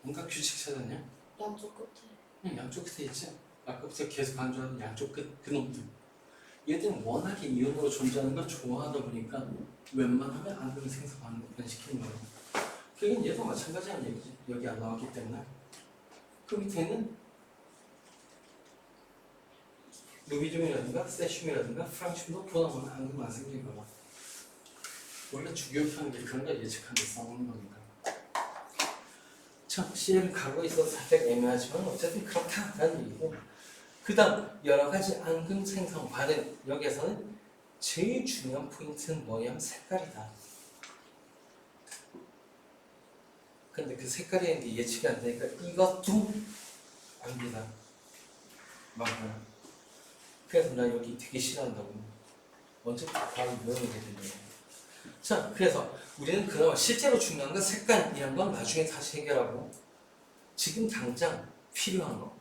뭔가 규칙 찾았냐? 양쪽 끝에. 그냥 양쪽 끝에 있지? 아까부터 계속 강조하는 양쪽 끝 그놈들 얘들은 워낙에 이온으로 존재하는 걸 좋아하다 보니까 웬만하면 앙금이 생성하는 거 변시키는 거예요. 그건 얘도 마찬가지란 얘기지. 여기 안 나왔기 때문에. 그 밑에는 루비듐이라든가 세슘이라든가 프랑슘도 보다 보면 앙금 안 생길 거야. 원래 주기율하는 게 그런 걸 예측하는 게 싸우는 거니까. 자, CL을 가고 있어서 살짝 애매하지만 어쨌든 그렇다라는 얘기고 그 다음 여러 가지 앙금 생성 반응 여기에서는 제일 중요한 포인트는 뭐냐면 색깔이다. 근데 그 색깔이라는 게 예측이 안 되니까 이것도 압니다. 맞아요. 그래서 나 여기 되게 싫어한다고. 언제부터 과학을 배우게 되네요. 자, 그래서 우리는 그나마 실제로 중요한 건 색깔이란 건 나중에 다시 해결하고 지금 당장 필요한 거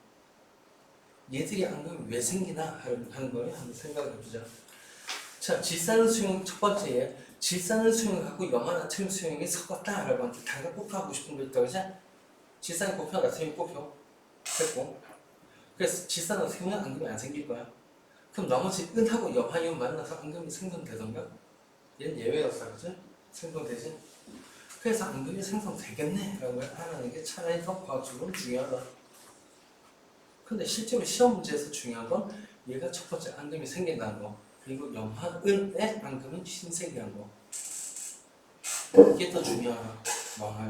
얘들이 앙금이 왜 생기나 하는 걸 한번 생각해 보자. 자, 질산은 수용 첫 번째에 질산은 수용하고 염화 나트륨 수용이 섞었다라고 하는데 당장 곱하고 싶은 거 있다고 하지? 질산이 곱혀 나트륨이 곱혀 됐고 그래서 질산은 수용은 앙금이 안 생길 거야. 그럼 나머지 은하고 염화이온 만나서 앙금이 생성되던가? 얘는 예외였어, 그치? 생성되지? 그래서 앙금이 생성되겠네 라는 걸 알아내는 게 차라리 더 과학적으로 중요하다. 근데 실제로 시험 문제에서 중요한 건 얘가 첫 번째 앙금이 생긴다는 거 그리고 염화은의 앙금은 흰색이라는 거 이게 더 중요하다. 많아요.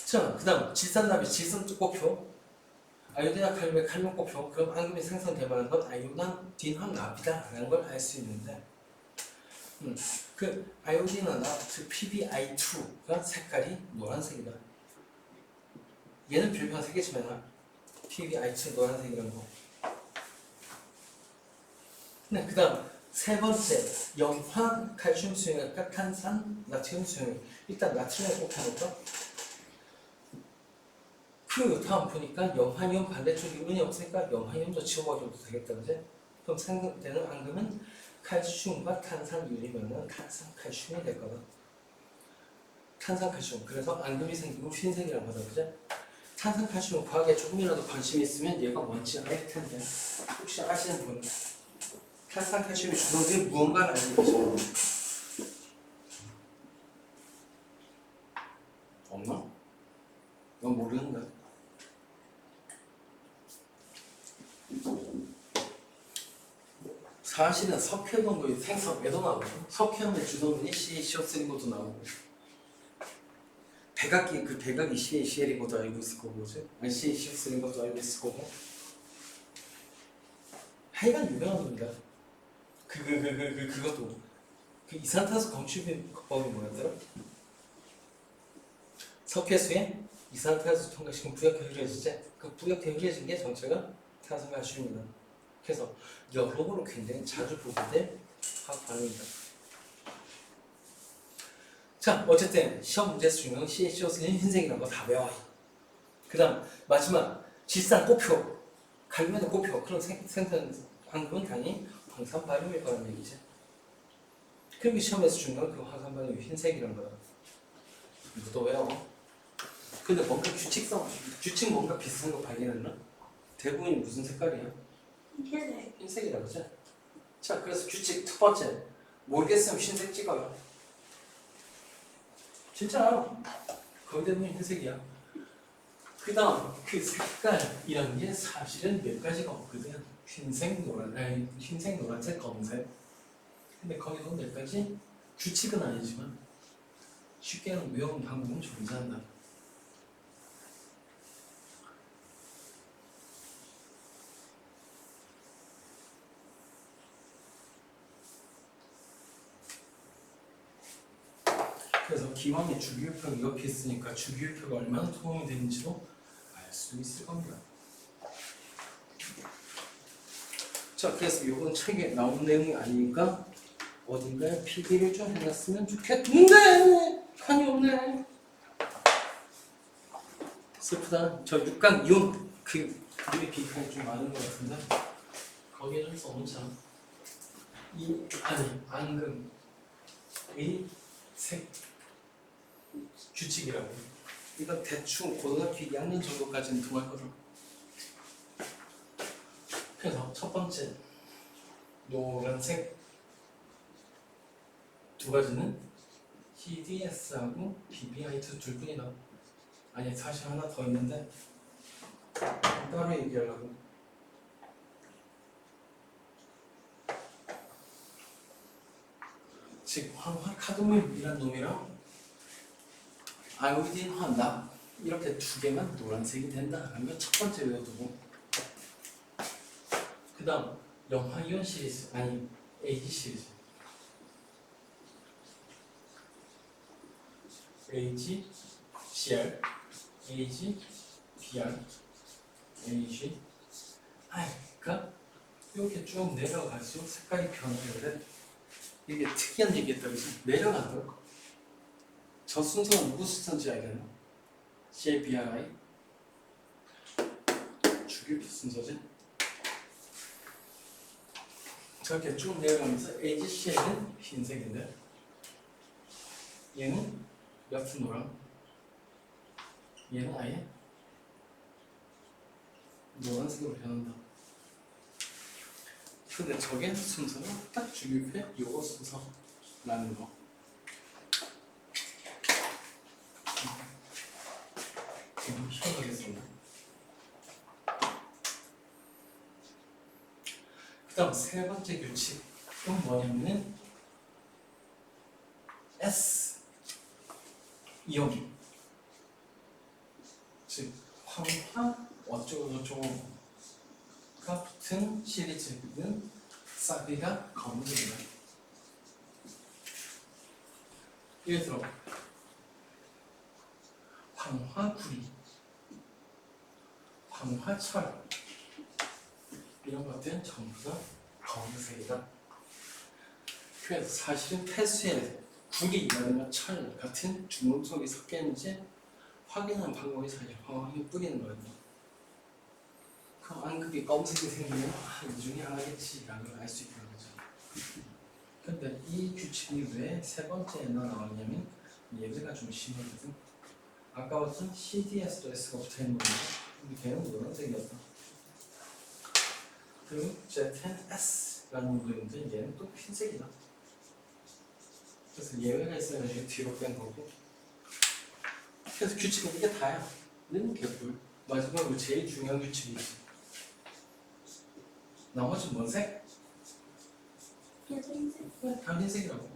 자, 그 다음 질산납이 질산 곱표 아요딘과 칼륨의 칼륨 곱표 그럼 앙금이 생성되는 건 아요딘합이다 라는 걸 알 수 있는데 그 아요딘은 즉 PbI2가 색깔이 노란색이다. 얘는 별표가 3개지만 PbI2 노란색이라는 거. 네, 그 다음 세 번째 염화 칼슘 수용액과 탄산 나트륨 수용액. 일단 나트륨을 곱해놓을까? 그 다음 보니까 염화이온 반대쪽에 은이 없으니까 염화이온도 지워버려도 되겠다, 그지? 그럼 생성되는 앙금은 칼슘과 탄산이온이면 탄산칼슘이 될 거다. 탄산칼슘. 그래서 앙금이 생기고 흰색이라고 하다, 그지? 탄산칼슘 과학에 조금이라도 관심이 있으면 얘가 뭔지 알 텐데 혹시 아시는 분? 탄산칼슘이 주성들이 무언가를 알고 계시는 분? 없나? 넌 모르는가? 사실은 석회동도 생석에도 나오고 석회음의 주성분이 CaCO3인 것도 나오고 백악기 그 백악이 CaCl인 것도 알고 있을 거고 그지? 아니 CaCO3인 것도 알고 있을 거고 하여간 유명한 겁니다. 그것도 그 이산탄소 검출법이 뭐였더라? 석회수에 이산탄소 첨가시키면 부엽게 흐려지지? 그 부엽게 흐려진 게 전체가 탄산칼슘입니다. 그래서 여러모로 굉장히 자주 보게 될 화학 반응입니다. 자, 어쨌든 시험 문제에서 중요한 CaCO3는 흰색이라는 거 다 외워요. 그 다음 마지막 질산 곱표 칼륨에도 곱표 그런 생산 앙금은 당연히 황산 발효일 거란 얘기지. 그리고 시험에서 중요한 그 황산 발효 흰색이라는 거야. 이것도 외워. 근데 뭔가 규칙 뭔가 비슷한 거 발견했나? 대부분이 무슨 색깔이야? 흰색. 흰색이라 그러지? 자, 그래서 규칙 첫 번째 모르겠으면 흰색 찍어요. 진짜 거의 대부분 흰색이야. 그 다음 그 색깔이라는 게 사실은 몇 가지가 없거든. 흰색, 노란, 아니 흰색, 노란색, 검은색. 근데 거기서 몇 가지 규칙은 아니지만 쉽게 외우는 방법은 존재한다. 그래서 기왕에 주기율표가 이렇게 있으니까 주기율표가 얼마나 도움이 되는지도 알 수 있을 겁니다. 자, 그래서 이건 책에 나온 내용이 아니니까 어딘가에 필기를 좀 해놨으면 좋겠는데 칸이 없네. 슬프다. 저 6강 이온 그게 비칸이 좀 많은 것 같은데 거기에 좀 써놓자. 앙금 색 규칙이라고. 이건 대충 고등학교 2학년 정도까지는 통할 거다. 그래서 첫 번째 노란색 두 가지는 CDS하고 PBI2 둘뿐이다. 아니 사실 하나 더 있는데 따로 얘기하려고. 즉 황화 카드뮴이란 놈이랑 아요딘 환다 이렇게 두 개만 노란색이 된다는 걸 첫 번째 외워두고, 그 다음 염화이온 시리즈 아니 AG 시리즈 AG, CR, AG, BR, AG 그러니까 이렇게 쭉 내려갈수록 색깔이 변하는데 이게 특이한 얘기에 따라서 내려가도록 저 순서가 누구 순서인지 알겠나? CLBRI 주기율표 순서지? 저렇게 쭉 내려가면서 AGCL은 흰색인데 얘는 옅은 노랑, 얘는 아예 노란색으로 변한다. 근데 저게 순서가 딱 주기율표의 요거 순서라는 거. 지금 시원하겠습니다. 그 다음 세 번째 규칙은 뭐냐면은 S 이온, 즉 황화 어쩌고저쩌고가 붙은 시리즈는 싹비가 검은색이다. 예를 들어 황화구리, 황화철 이런 것들은 전부 다 검은색이다. 그래서 사실은 폐수에 구리라든가 철 같은 중금속이 섞여 있는지 확인하는 방법이 사실 황화를 뿌리는 거예요. 그럼 앙금이 검은색이 생기면 이 중에 하나겠지라는 걸 알 수 있다는 거죠. 근데 이 규칙이 왜 세 번째에 나왔냐면 얘네가 좀 심하거든. 아까 봤던 CDS도 S가 붙어있는 거죠. 근데 걔는 노란색이었다. 그리고 ZNS라는 놈도 있는데 얘는 또 흰색이다. 그래서 예외가 있어야지 뒤로 뺀 거고. 그래서 규칙은 이게 다야. 는 개뿔. 마지막으로 제일 중요한 규칙이 있어. 나머지 뭔 색? 흰색. 다 흰색이라고.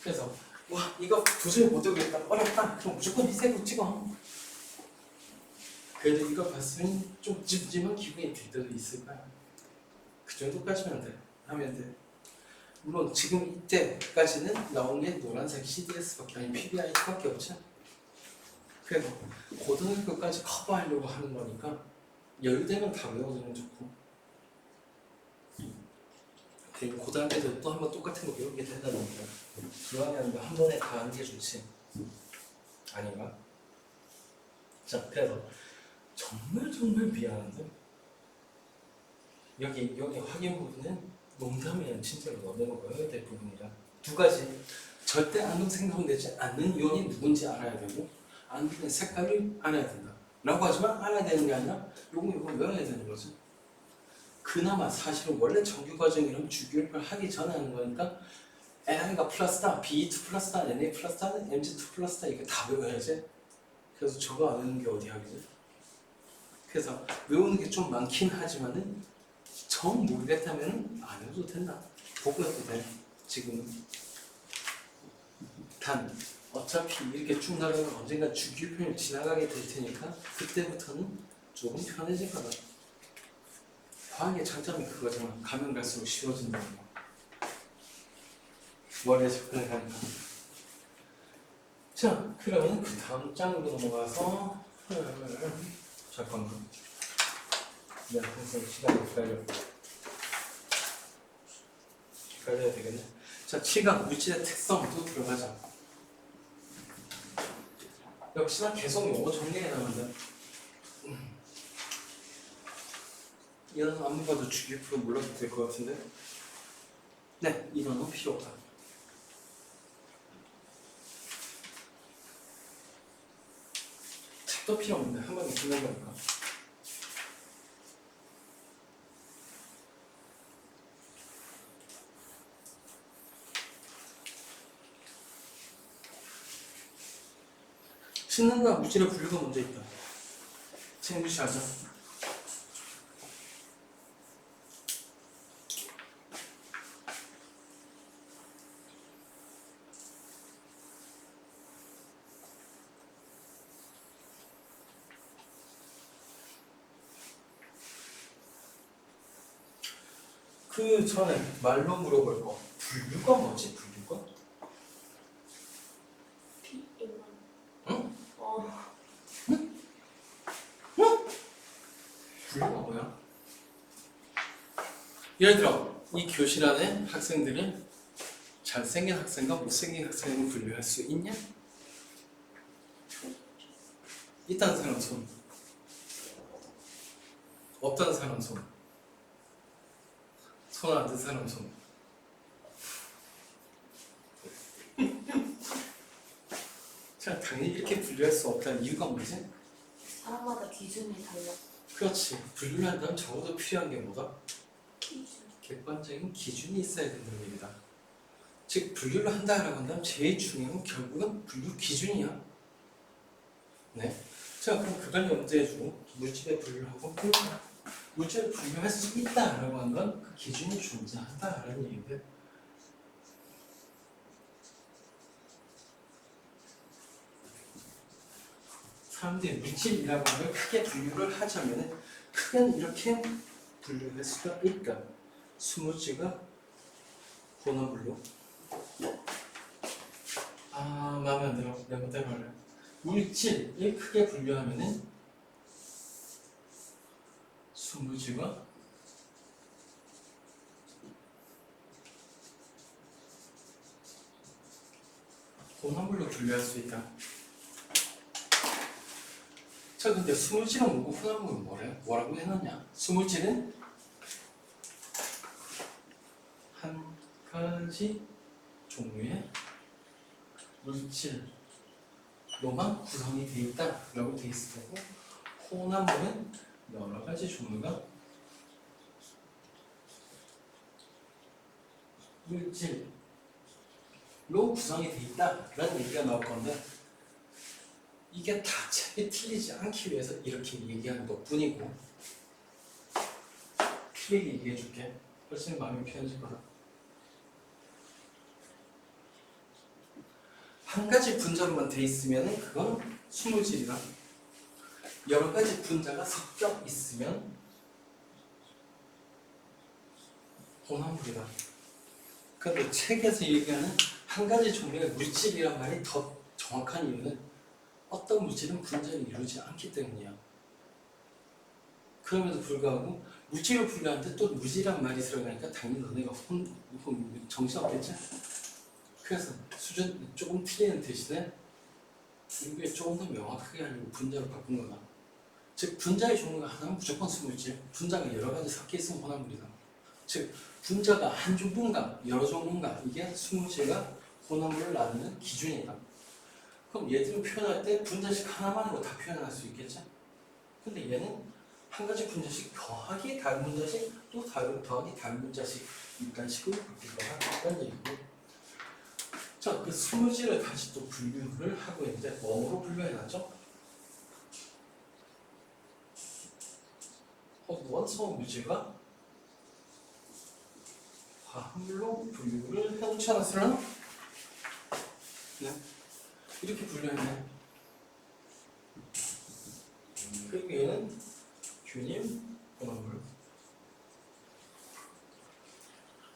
그래서 와 이거 도저히 못 외우겠다, 어렵다, 그럼 무조건 흰색으로 찍어. 그래도 이거 봤으면 좀 찜찜한 기분이 들 때도 있을 거야. 그 정도까지만 돼. 하면 돼. 물론 지금 이때까지는 나온 게 노란색 CDS밖에 아니 PBI밖에 없죠. 그래서 고등학교까지 커버하려고 하는 거니까 여유되면 다 외워두면 좋고, 그리고 고등학교 때 또 한 번 똑같은 거 배우게 된다는 거야. 기왕하는 한 번에 다 하는 게 좋지. 아닌가? 자, 그래서 정말 미안한데 여기 확인 부분은 농담이야. 진짜로 너네가 외워야 될 부분이라. 두 가지. 절대 앙금 생성되지 않는 이온이 누군지 알아야 되고 앙금의 색깔을 알아야 된다 라고 하지만 알아야 되는 게 아니라 요거 외워야 되는 거죠. 그나마 사실은 원래 정규 과정이랑 주기율표를 하기 전에 하는 거니까 NI가 플러스다, BE2 플러스다, NA 플러스다, MG2 플러스다 이거 다 외워야지. 그래서 저거 안 외우는 게 어디 하겠지? 그래서 외우는 게 좀 많긴 하지만은 정 모르겠다면 안 해도 된다. 보고 해도 돼. 지금은. 단 어차피 이렇게 쭉 나가면 언젠가 주기표를 지나가게 될 테니까 그때부터는 조금 편해질 거다. 과학의 장점이 그거잖아. 가면 갈수록 쉬워진다는 거. 머리에 접근을 하니까. 자, 그러면 그 다음 장으로 넘어가서 잠깐만. 내가 항상 시간이 헷갈려야 되겠네. 자, 시각 물질의 특성도 들어가자. 역시나 계속 용어 정리해 나간다. 이런 안 봐도 주기표 몰라도 될 것 같은데. 네, 이런 필요 없다. 책도 필요 없는데 한 번에 끝낸 거니까. 신능과 물질의 분류가 먼저 있다. 책 무시하자. 그 전에 말로 물어볼 거. 분류가 뭐지? 분류가? P1. 응? 어. 분류가 뭐야? 예를 들어 이 교실 안에 학생들을 잘생긴 학생과 못생긴 학생으로 분류할 수 있냐? 있다는 사람 손. 없다는 사람 손. 손 안 든 사람 손. 자, 당연히 이렇게 분류할 수 없다는 이유가 뭐지? 사람마다 기준이 달라. 그렇지. 분류를 한다면 적어도 필요한 게 뭐다? 기준. 객관적인 기준이 있어야 된다는 얘기다. 즉 분류를 한다라고 한다면 제일 중요한 건 결국은 분류 기준이야. 네. 자, 그럼 그걸 염두해주고 물질의 분류하고 물질을 분류할 수 있다라고 하는 건 그 기준이 존재한다라는 얘기인데. 사람들이 물질이라고 하는 걸 크게 분류를 하자면 크게는 이렇게 분류할 수가 있다. 수무지가 혼합물로. 아, 마음에 안 들어. 내가 못대로 할래. 물질을 크게 분류하면은 수무지가 혼합물로 분류할 수 있다. 자, 근데 수물질은 뭐고 혼합물은 뭐래? 뭐라고 해놨냐? 수물질은 한 가지 종류의 물질로만 구성이 되어 있다라고 되어 있을 테고, 혼합물은 여러 가지 종류가 물질로 구성이 되어 있다라는 얘기가 나올 건데, 이게 다 책이 틀리지 않기 위해서 이렇게 얘기하는 것 뿐이고, 틀리게 얘기해 줄게. 훨씬 마음이 편해질 거다. 한 가지 분자로만 돼 있으면 그건 수물질이다. 여러 가지 분자가 섞여 있으면 혼합물이다. 그런데 책에서 얘기하는 한 가지 종류의 물질이란 말이 더 정확한 이유는 어떤 물질은 분자를 이루지 않기 때문이야. 그럼에도 불구하고 물질을 분류하는데 또 물질이란 말이 들어가니까 당연히 너네가 정신없겠지? 그래서 수준 조금 틀리는 대신에 이게 조금 더 명확하게 하려고 분자로 바꾼 거다. 즉 분자의 종류가 하나는 무조건 수물질, 분자가 여러 가지 섞여 있으면 혼합물이다. 즉 분자가 한 종류인가 여러 종류인가 이게 수물질과 혼합물을 나누는 기준이다. 그럼 얘들을 표현할 때 분자식 하나만으로 다 표현할 수 있겠지? 근데 얘는 한 가지 분자식 더하기 다른 분자식 또 다른 더하기 다른 분자식 이런 식으로 바뀔 거라는 얘기고. 자, 그 수물질을 다시 또 분류를 하고 있는데 뭐로 분류해놨죠? 원소 물질과 화합물로 분류를 해놓지 않았으려나? 네. 이렇게 분류했네. 그리고 얘는 균일 혼합물,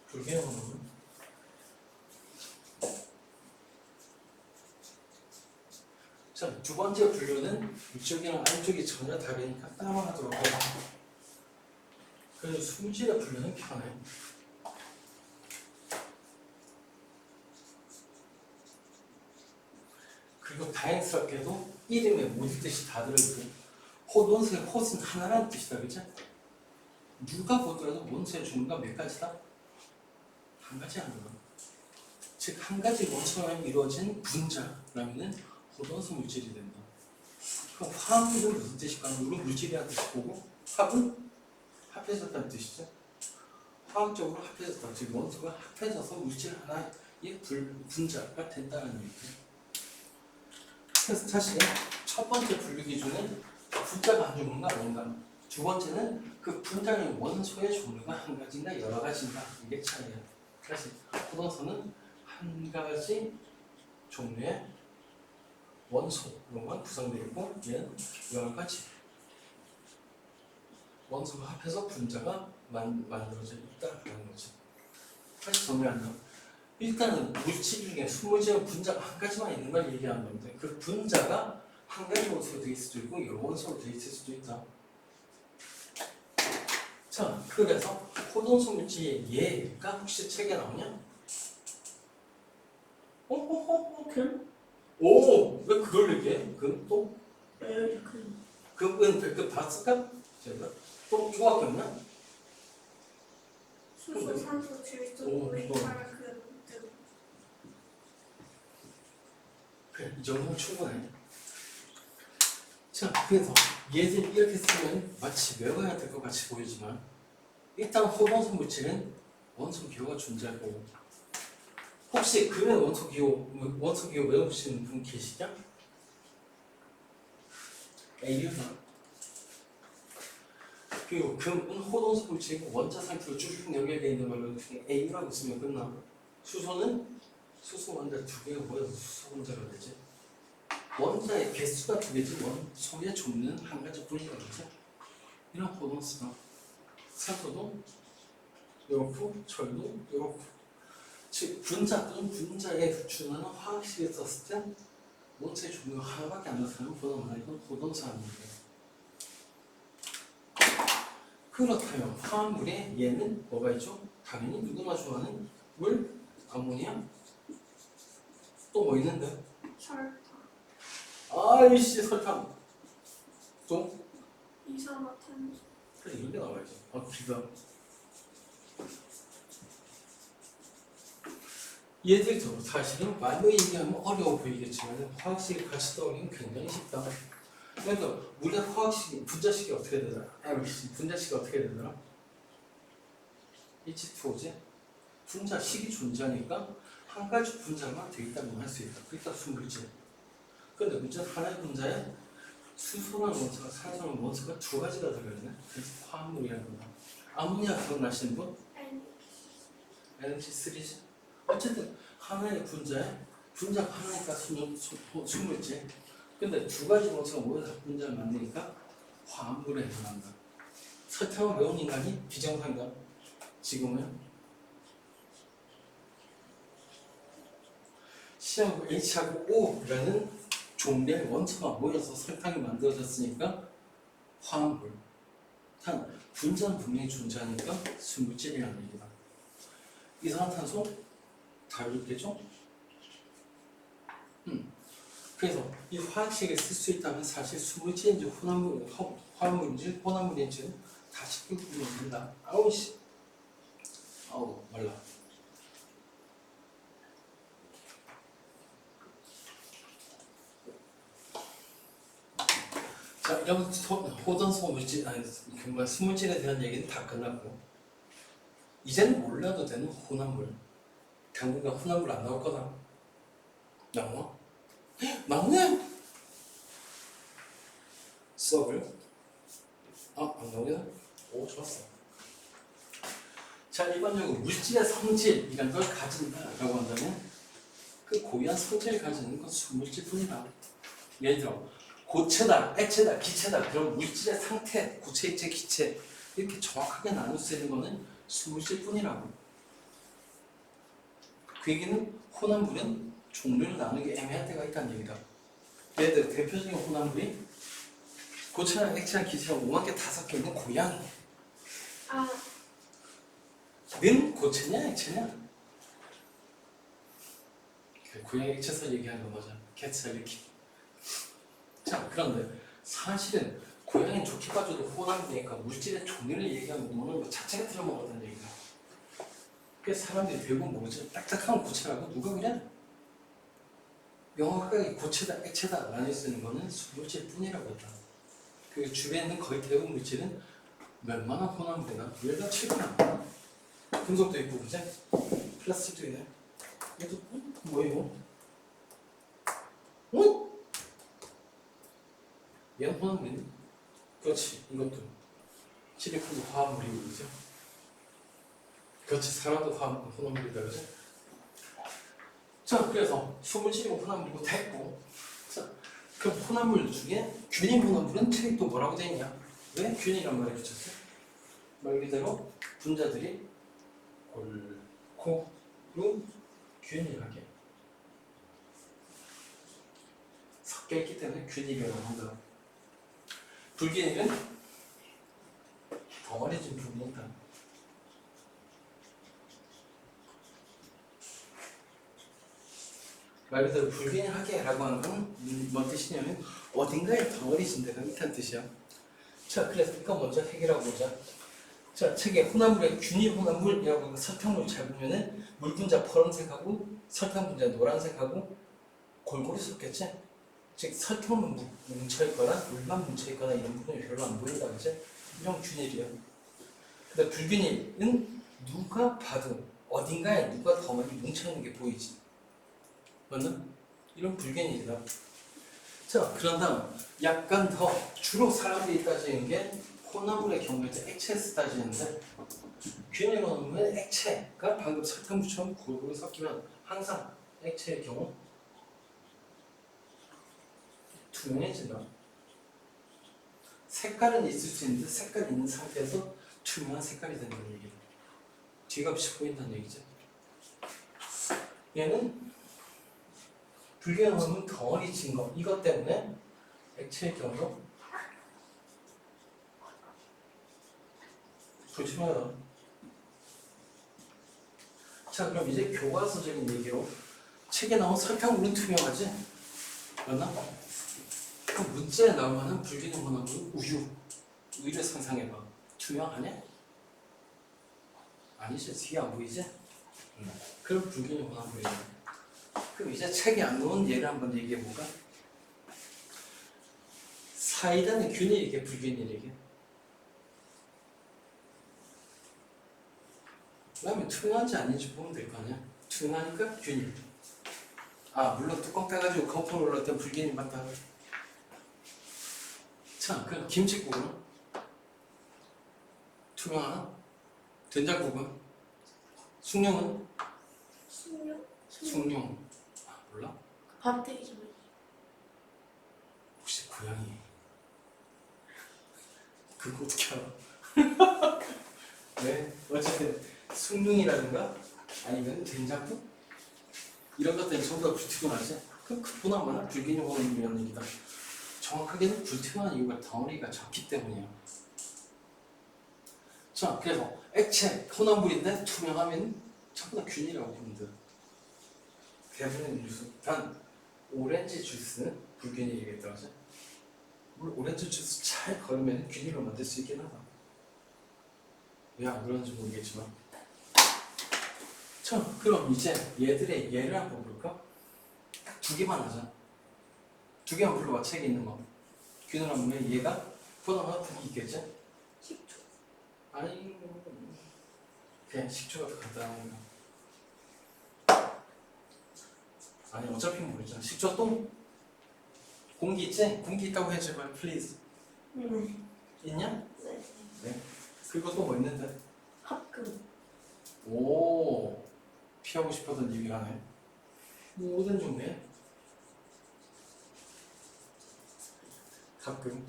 불균형 혼합물. 자, 두 번째 분류는 이쪽이랑 안쪽이 전혀 다르니까 따로 하도록 해요. 그래서 숨질의 분류는 편해. 그리고 다행스럽게도 이름에 모든 뜻이 다 들어있고 호돈수의 호는 하나라는 뜻이다, 그치? 누가 보더라도 원소의 종류가 몇 가지다? 한 가지 아니야. 즉, 한 가지 원소로 이루어진 분자라면은 호돈수 물질이 된다. 그럼 화합물은 무슨 뜻일까? 물은 물질이라는 뜻이고, 합은 합해졌다는 뜻이죠. 화학적으로 합해졌다. 즉, 원소가 합해져서 물질 하나의 분자가 된다는 얘기죠. 그래서 사실 첫 번째 분류 기준은 분자가 한 종류가 아닌가. 두 번째는 그 분자의 원소의 종류가 한 가지인가 여러 가지인가. 이게 차이야. 사실 호돈수는 한 가지 종류의 원소로만 구성되어 있고 얘는 여러 가지 원소가 합해서 분자가 만들어져 있다라는 거지. 다시 정리한다. 일단은 물질 중에 순물질은 분자가 한 가지만 있는 걸 얘기하는 건데 그 분자가 한 가지 원소로 되어 있을 수도 있고 여러 원소로 되어 있을 수도 있다. 자, 그래서 호돈수 물질의 얘가 혹시 책에 나오냐? 오, 왜 그걸 얘기해? 그럼 또? 그건 그 봤을까? 제가 또 이거밖에 없나? 수소, 산소, 질소, 오, 물의 이거. 혈액 등. 그래, 이 정도면 충분해. 자, 그래서 얘들 이렇게 쓰면 마치 외워야 될 것 같이 보이지만 일단 호돈수 물질은 원소 기호가 존재하고 혹시 금의 원소 기호 외우시는 분 계시냐? A류나 그리고 금은 호돈수 물질이고 원자 상태로 쭉쭉 연결되어 있는 걸로 A라고 쓰면 끝나. 수소는 수소 원자 두 개가 모여서 수소 원자가 되지. 원자의 개수가 두 개지 원소의 종류는 한 가지 뿐이라는 거죠. 이런 호돈수가 산소도 이렇고 철도 이렇고 즉 분자 또는 분자에 준하는 화학식을 썼을 때 원소의 종류가 하나밖에 안 나타나면 보다 이건 호돈수 아닙니다. 그렇다면 화합물에 얘는 뭐가 있죠? 당연히 누구나 좋아하는 물, 암모니아 또 뭐 있는데? 설탕, 아이씨 설탕 또? 이산화탄소. 그래 이런 게 나와야지. 아 기가 얘들도 사실은 말로 얘기하면 어려워 보이겠지만 화학식을 같이 떠올리면 굉장히 쉽다. 그러니까 우리가 화학식 분자식이 어떻게 되더라? 분자식이 어떻게 되더라? H2O지? 분자식이 존재하니까 한 가지 분자만 돼 있다고 할 수 있다. 그러니까 순물질. 그런데 문제는 하나의 분자에 수소라는 원소가 산소라는 원소가 두 가지가 들어있네. 그래서 화합물이라는 거다. 아모니아 기억나시는 분? NH3지? 어쨌든 하나의 분자에 분자가 하나니까 순물질. 근데 두 가지 원소가 모여서 분자를 만드니까 화합물에 해당한다. 설탕을 외운 인간이 비정상인가? 지금은 C하고 H하고 O라는 종류의 원소가 모여서 설탕이 만들어졌으니까 화합물. 단 분자는 분명히 존재하니까 순물질이라는 얘기다. 이산화탄소 다르겠죠? 그래서 이 화학식에 쓸 수 있다면 사실 순물질인지 화합물인지 혼합물인지 다 쉽게 구분이 된다. 아우 씨, 아우 몰라. 자, 이런 호돈수 물질 아니 정말 수물질에 대한 얘기는 다 끝났고 이제는 몰라도 되는 혼합물. 당분간 혼합물 안 나올 거다. 나와? 나오네? 수업을? 안 나오겠나? 오, 좋았어. 자, 일반적으로 물질의 성질이라는 걸 가진다라고 한다면 그 고유한 성질을 가지는 건 순물질뿐이다. 예를 들어 고체다, 액체다, 기체다 그런 물질의 상태, 고체, 액체, 기체 이렇게 정확하게 나눌 수 있는 거는 순물질뿐이라고. 그 얘기는 혼합물은 종류를 나누기 애매할 때가 있다는 얘기다. 예를 들어 대표적인 혼합물이 고체랑 액체랑 기체랑 5만 개 다 섞여 있는 고양이. 아, 는 고체냐 액체냐? 고양이 액체설 얘기하는 거 맞아. 개체 이렇게. 자, 그런데 사실은 고양이는 좋게 봐줘도 혼합이니까 물질의 종류를 얘기하면 노는 것 자체가 틀려먹었다는 얘기야. 그래서 사람들이 대부분 뭐지? 딱딱한 고체라고 누가 그래? 명확하게 고체다, 액체다 나뉠 수 있는 거는 순물질 뿐이라고 했다. 그 주변에 있는 거의 대부분 물질은 웬만한 혼합물이나 예를 들어 칠이나 금속도 있고 그지? 플라스틱도 있네. 이것도 뭐예요? 어? 얘는 혼합물이네. 그렇지. 이것도 실리콘도 화합물이고 그죠? 그렇지. 사람도 혼합물이다 그죠? 자, 그래서 수물질이고 혼합물이고 됐고. 자, 그럼 혼합물 중에 균일 혼합물은 책도 뭐라고 돼 있냐? 왜 균이란 말을 붙였어? 말 그대로 분자들이 골고루 균일하게 섞여 있기 때문에 균일이라고 한다. 불균일은 덩어리진 부분이다. 말 그대로 불균일하게라고 하는 건 뭔 뜻이냐면 어딘가에 덩어리진 데가 있다는 뜻이야. 자, 그래서 이거 먼저 해결하고 보자. 자, 책에 혼합물의 균일 혼합물이라고 설탕물 잘 보면은 물 분자 파란색하고 설탕 분자 노란색하고 골고루 섞였지? 즉 설탕만 뭉쳐있거나 물만 뭉쳐있거나 이런 부분이 별로 안 보인다 그지? 이런 균일이야. 근데 불균일은 누가 봐도 어딘가에 누가 더 많이 뭉쳐있는 게 보이지. 맞나? 이런 불균일이다. 자, 그런 다음 약간 더 주로 사람들이 따지는 게 혼합물의 경우에 액체에서 따지는데 균일 혼합물은 액체가 방금 설탕물처럼 골고루 섞이면 항상 액체의 경우 투명해진다. 색깔은 있을 수 있는데 색깔이 있는 상태에서 투명한 색깔이 된다는 얘기다. 뒤가 없이 보인다는 얘기죠. 얘는 불균형은 덩어리 진 거 이것 때문에 액체의 경우 조심하라. 자, 그럼 이제 교과서적인 얘기로 책에 나온 설탕물은 투명하지? 맞나? 그 문자에 나오는 불균형 혼합물은 우유를 상상해봐. 투명하냐? 아니지, 뒤에 안 보이지? 그럼 불균형 혼합물이야. 그럼 이제 책에 안 나온 예를 한번 얘기해볼까? 사이다는 균일이게 불균일이게? 그다음에 투명한지 아닌지 보면 될 거 아니야? 투명하니까 균일. 아, 물론 뚜껑 따가지고 거꾸로 올렸던 불균일 맞다. 자, 그럼 김치국은 투명하나? 된장국은? 숭늉은? 숭늉. 아, 몰라? 밥되기 전에 혹시 고양이? 그거 어떻게 알아? 네, 어쨌든 숭늉이라든가 아니면 된장국? 이런 것들이 전부 다 불투명하지? 그럼 그뿐만 불균형 혼합물이라는 얘기다. 정확하게는 불투명한 이유가 덩어리가 작기 때문이야. 자, 그래서 액체, 혼합물인데 투명하면 전부 다 균이라고 보면 돼. 대부분의 음료수. 단 오렌지 주스는 불균일이겠다, 그지? 물론 오렌지 주스 잘 걸으면 균일로 만들 수 있긴 하다. 왜 안 그런지 모르겠지만. 자, 그럼 이제 얘들의 예를 한번 볼까? 딱 두 개만 하자. 두 개만 불러봐. 책에 있는 거. 균일함에 얘가 보다가 둘이 있겠지? 식초. 아니, 그냥 식초가 더 간단한 거. 아니, 어차피 모르잖아. 식초 똥? 공기 있지? 공기 있다고 해줘봐, 플리즈. 있냐? 네. 네. 그리고 또 뭐 있는데? 합금. 오, 피하고 싶었던 얘기를 하네. 모든 종류의 합금.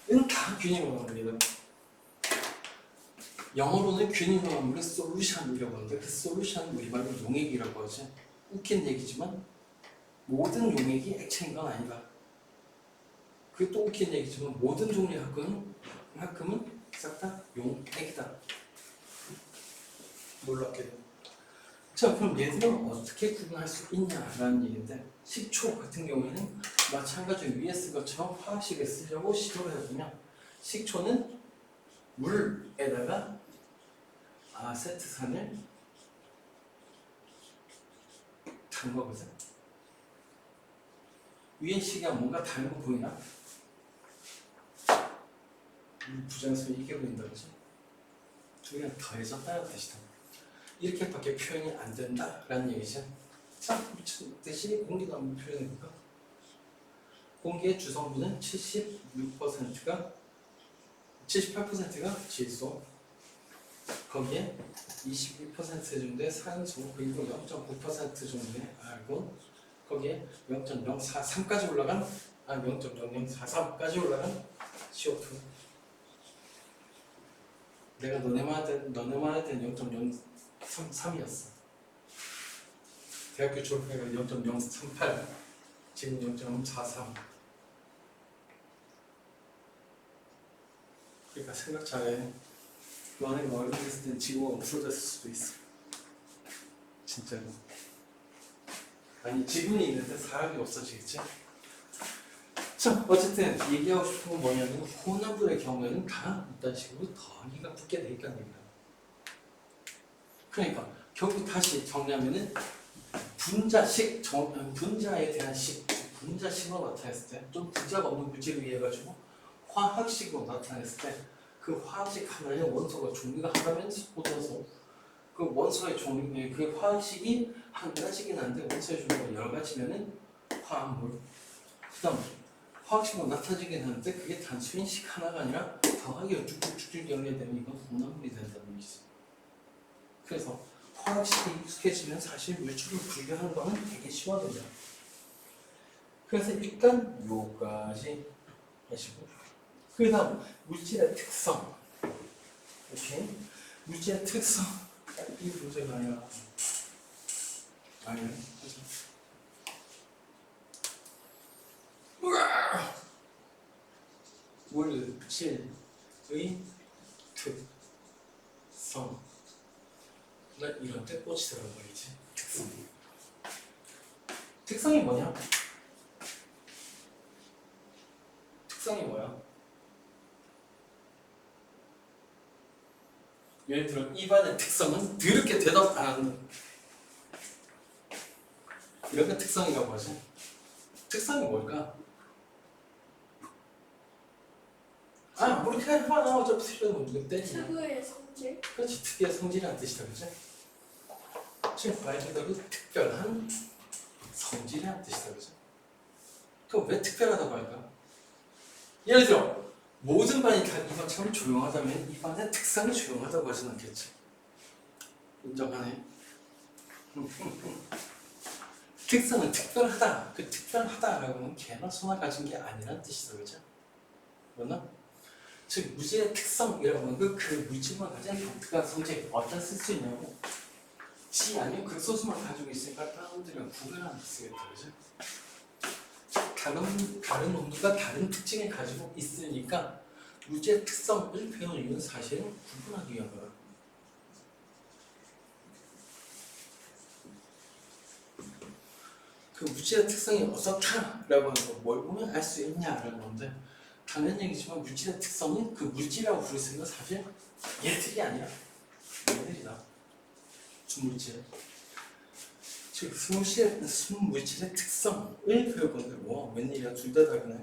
이건 다 균형화합니다. 영어로는 균형화합물을 솔루션이라고 하는데 그 솔루션은 우리 말로 용액이라고 하지. 웃긴 얘기지만 모든 용액이 액체인 건 아니다. 그게 또 웃긴 얘기지만 모든 종류의 합금은 싹 다 용액이다. 놀랍게도. 자, 그럼 얘들은 어떻게 구분할 수 있냐라는 얘기인데 식초 같은 경우에는 마찬가지로 위에 쓴 것처럼 화학식에 쓰려고 시도를 해보면 식초는 물에다가 아세트산을 단 거거든. 위에 식이야 뭔가 다른 거 보이나? 부정에서 이게 보인다 그죠? 두 개가 더해졌다는 뜻이다. 이렇게밖에 표현이 안 된다라는 얘기죠. 자, 대신에 공기도 한번 표현해볼까? 공기의 주성분은 78%가 질소, 거기에 21% 정도의 산소, 그리고 0.9% 정도의 알곤, 거기에 0.043까지 올라간 0.0043까지 올라간 CO2. 내가 너네만 할 때는 0.033이었어. 대학교 졸업해가 0.038, 지금 0.43. 그러니까 생각 잘해. 너네가 얼굴 했을 땐 지구가 없어졌을 수도 있어. 진짜로. 아니 지분이 있는데 사람이 없어지겠지? 자, 어쨌든 얘기하고 싶은 건 뭐냐면 혼합물의 경우에는 다 이딴 식으로 더하기가 붙게 돼 있다는 얘기다. 그러니까 결국 다시 정리하면은 분자에 대한 분자식으로 나타냈을 때 좀 분자가 없는 물질을 위해 가지고 화학식으로 나타냈을 때 그 화학식 하나의 원소가 종류가 하나면 꽂아서 그 원소의 종류, 그 화학식이 한 가지긴 한데 원소의 종류가 여러 가지면은 화합물. 그다음 화학식으로 나타지긴 하는데 그게 단순히 식 하나가 아니라 더하기가 쭉쭉쭉 연결되면 이건 혼합물이 된다는 얘기지. 그래서 화학식이 익숙해지면 사실 물질을 분류하는 거는 되게 쉬워져요. 그래서 일단 요까지 하시고 그 다음 물질의 특성. 이렇게 물질의 특성. 이 문제가 아니라 아니네. 물질의 특성. 나 이런 때 꽂히더란 말이지. 특성. 특성이 뭐냐? 특성이 뭐야? 예를 들어 입안의 특성은 더럽게 대답 안 한다. 이런 게 특성이라고 하지. 특성이 뭘까? 모르게 해봐. 어차피 틀려도 누가 때리냐. 특유의 성질. 그렇지, 특이한 성질이라는 뜻이다, 그치? 지금 말 그대로 특별한 성질이라는 뜻이다, 그치? 그럼 왜 특별하다고 할까? 예를 들어 모든 반이 다 이반처럼 조용하다면 이 반의 특성이 조용하다고 하진 않겠지. 인정하네. 특성은 특별하다. 그 특별하다라고 하면 개나 소나 가진 게 아니라는 뜻이다, 그죠? 그러나? 즉 물질의 특성이라고 하는 그 물질만 가진 독특한 성질 어디다 쓸 수 있냐고? 지 아니면 극소수만 가지고 있으니까 다른 분들이랑 구별하는 쓰겠다, 그죠? 다른 온도가 다른 특징을 가지고 있으니까 물질의 특성을 배우는 이유는 사실은 구분하기 위한 거야. 그 물질의 특성이 어떻다라고 하는 거 뭘 보면 알 수 있냐라는 건데 당연한 얘기지만 물질의 특성은 그 물질이라고 부를 수 있는 건 사실 얘들이 아니라 얘들이다. 순물질. 즉 순물질의 특성을 배울 건데 뭐 웬일이야 둘 다 다르네.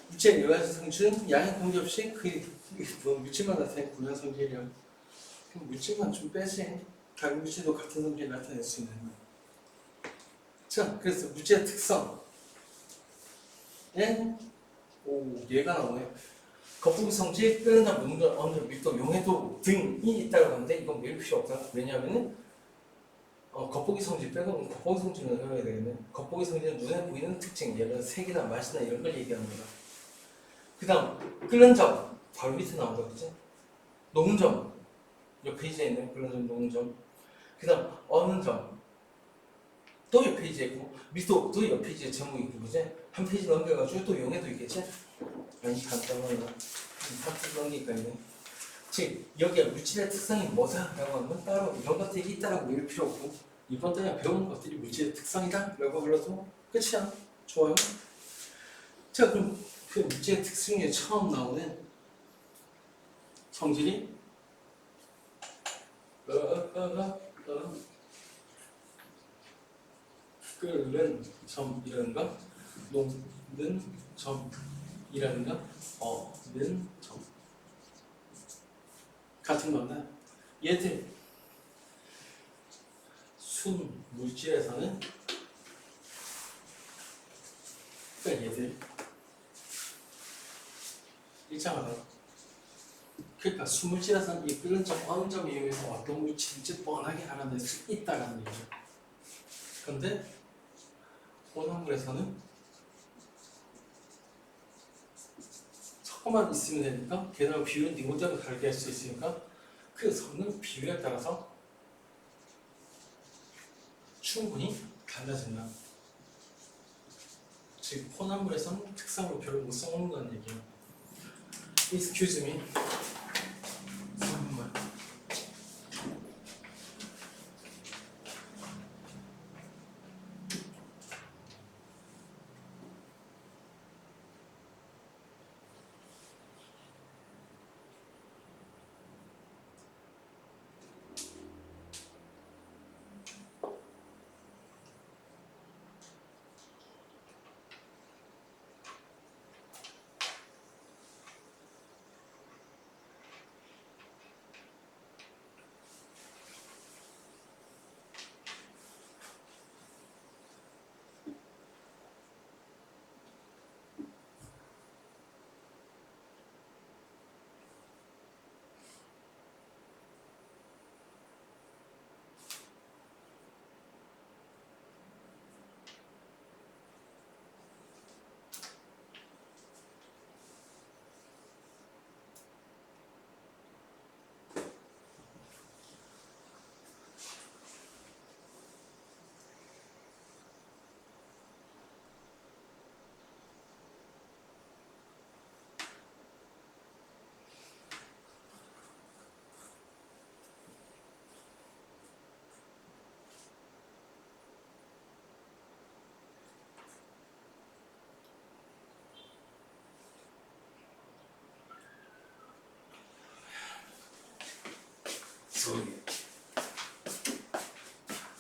물질의 여러 가지 성질은 양의 공개 없이 뭐 물질만 나타내는 분야 성질이야. 물질만 좀 빼지 다른 물질도 같은 성질을 나타낼 수 있는 거야. 자, 그래서 물질의 특성 얘가 나오네. 거북이 성질, 끓는다, 묻는다, 어느 밀도, 용해도 등이 있다고 하는데 이건 매일 필요 없다. 왜냐하면은 겉보기 성질 빼고 겉보기 성질은 외워야 되겠네. 겉보기 성질은 눈에 보이는 특징, 예를 들어 색이나 맛이나 이런 걸 얘기하는 거다. 그 다음 끓는 점 바로 밑에 나온다 그치? 녹은 점 옆 페이지에 있는 끓는 점, 녹은 점. 그 다음 어는 점 또 옆 페이지에 있고 미소도 옆 페이지에 제목이 있고 그치? 한 페이지 넘겨가지고 또 용해도 있겠지? 아니 잠깐만요. 한 페이지 넘기니까 있네. 즉 여기에 물질의 특성이 뭐다? 라고 하면 따로 이런 것들이 있다라고 외울 필요 없고 이번 달에 배우는 것들이 물질의 특성이다? 라고 불러도 끝이야. 좋아요. 자 그럼 그 물질의 특성 중에 처음 나오는 성질이 끓는 점이라는가 녹는 점이라는가 어는 점 같은 건데 얘들 순 물질에서는 그러니까 얘들 일정하다. 그러니까 순물질에서는 이 끓는 점 어느 점에 의해서 어떤 물질인지 뻔하게 알아낼 수 있다라는 얘기죠. 그런데 혼합물에서는 섞어만 있으면 되니까 게다가 비율은 니모대로 다르게 할 수 있으니까 그 섞는 비율에 따라서 충분히 달라진다. 즉 혼합물에서는 특성으로 별로 못 써먹는다는 얘기예요. Excuse me. 잠깐만.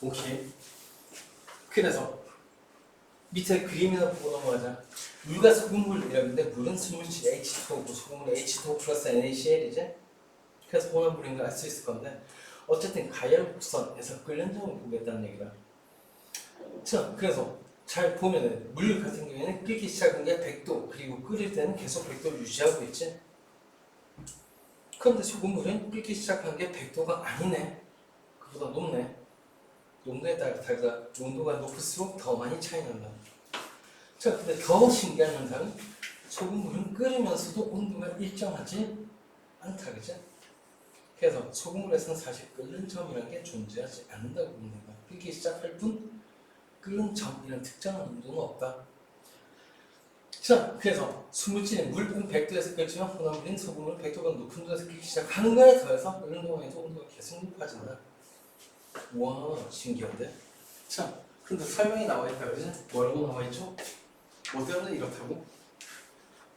오케이. 그래서 밑에 그림이나 보고 넘어가자. 물과 소금물이라는데 물은 순물질 H2O고 소금은 H2O 플러스 NaCl이지? 그래서 혼합물인 걸 알 수 있을 건데 어쨌든 가열 곡선에서 끓는 점을 보겠다는 얘기다. 자, 그래서 잘 보면은 물 같은 경우에는 끓기 시작한 게 100도 그리고 끓일 때는 계속 100도를 유지하고 있지? 그런데 소금물은 끓기 시작한 게 100도가 아니네. 그보다 높네. 농도에 따라 다르다. 농도가 높을수록 더 많이 차이 난다. 자, 근데 더 신기한 현상은 소금물은 끓으면서도 온도가 일정하지 않다, 그죠? 그래서 소금물에서는 사실 끓는 점이라는 게 존재하지 않는다고 보면 된다. 끓기 시작할 뿐 끓는 점이라는 특정한 온도는 없다. 자, 그래서 수물질은 물은 100도에서 끓지만 혼합물인 소금은 100도가 높은 데서 끓기 시작하는 거에 더해서 끓는 동안에도 온도가 계속 높아진다. 와, 신기한데? 자, 근데 설명이 나와 있다, 그지? 뭐라고 나와 있죠? 뭐 때문에 이렇다고?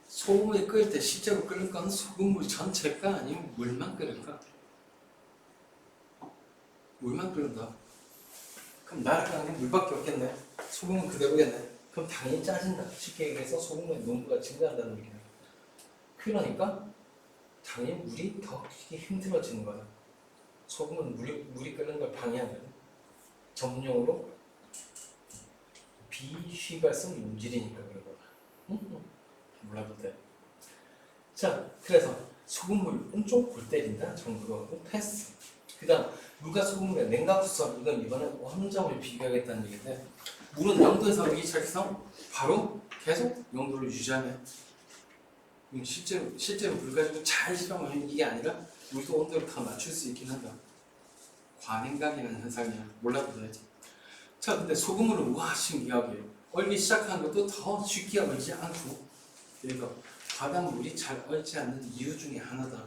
소금을 끓일 때 실제로 끓는 건 소금물 전체가 아니면 물만 끓일까? 물만 끓는다. 그럼 날아가는 게 물밖에 없겠네. 소금은 그대로겠네. 그럼 당연히 짜진다. 쉽게 얘기해서 소금의 농도가 증가한다는 얘기야. 그러니까 당연히 물이 더 끓기 힘들어지는 거야. 소금은 물이 끓는 걸 방해하는 전문용어로 비휘발성 용질이니까 그런 거야. 몰라도 돼. 자, 그래서 소금물은 좀 골 때린다 정도로 패스. 그다음 물과 소금물의 냉각수성 이건 이번에 원점을 비교하겠다는 얘기인데 물은 0도에서 여기 시작해서 바로 계속 0도를 유지하면 실제로 물 가지고 잘 실험하면 이게 아니라 물도 온도를 더 맞출 수 있긴 한다. 과냉각이라는 현상이야. 몰라도 돼야지. 자, 근데 소금물은 와 신기하게 얼기 시작한 것도 더 쉽게 얼지 않고 그래서 바닷물이 잘 얼지 않는 이유 중에 하나다.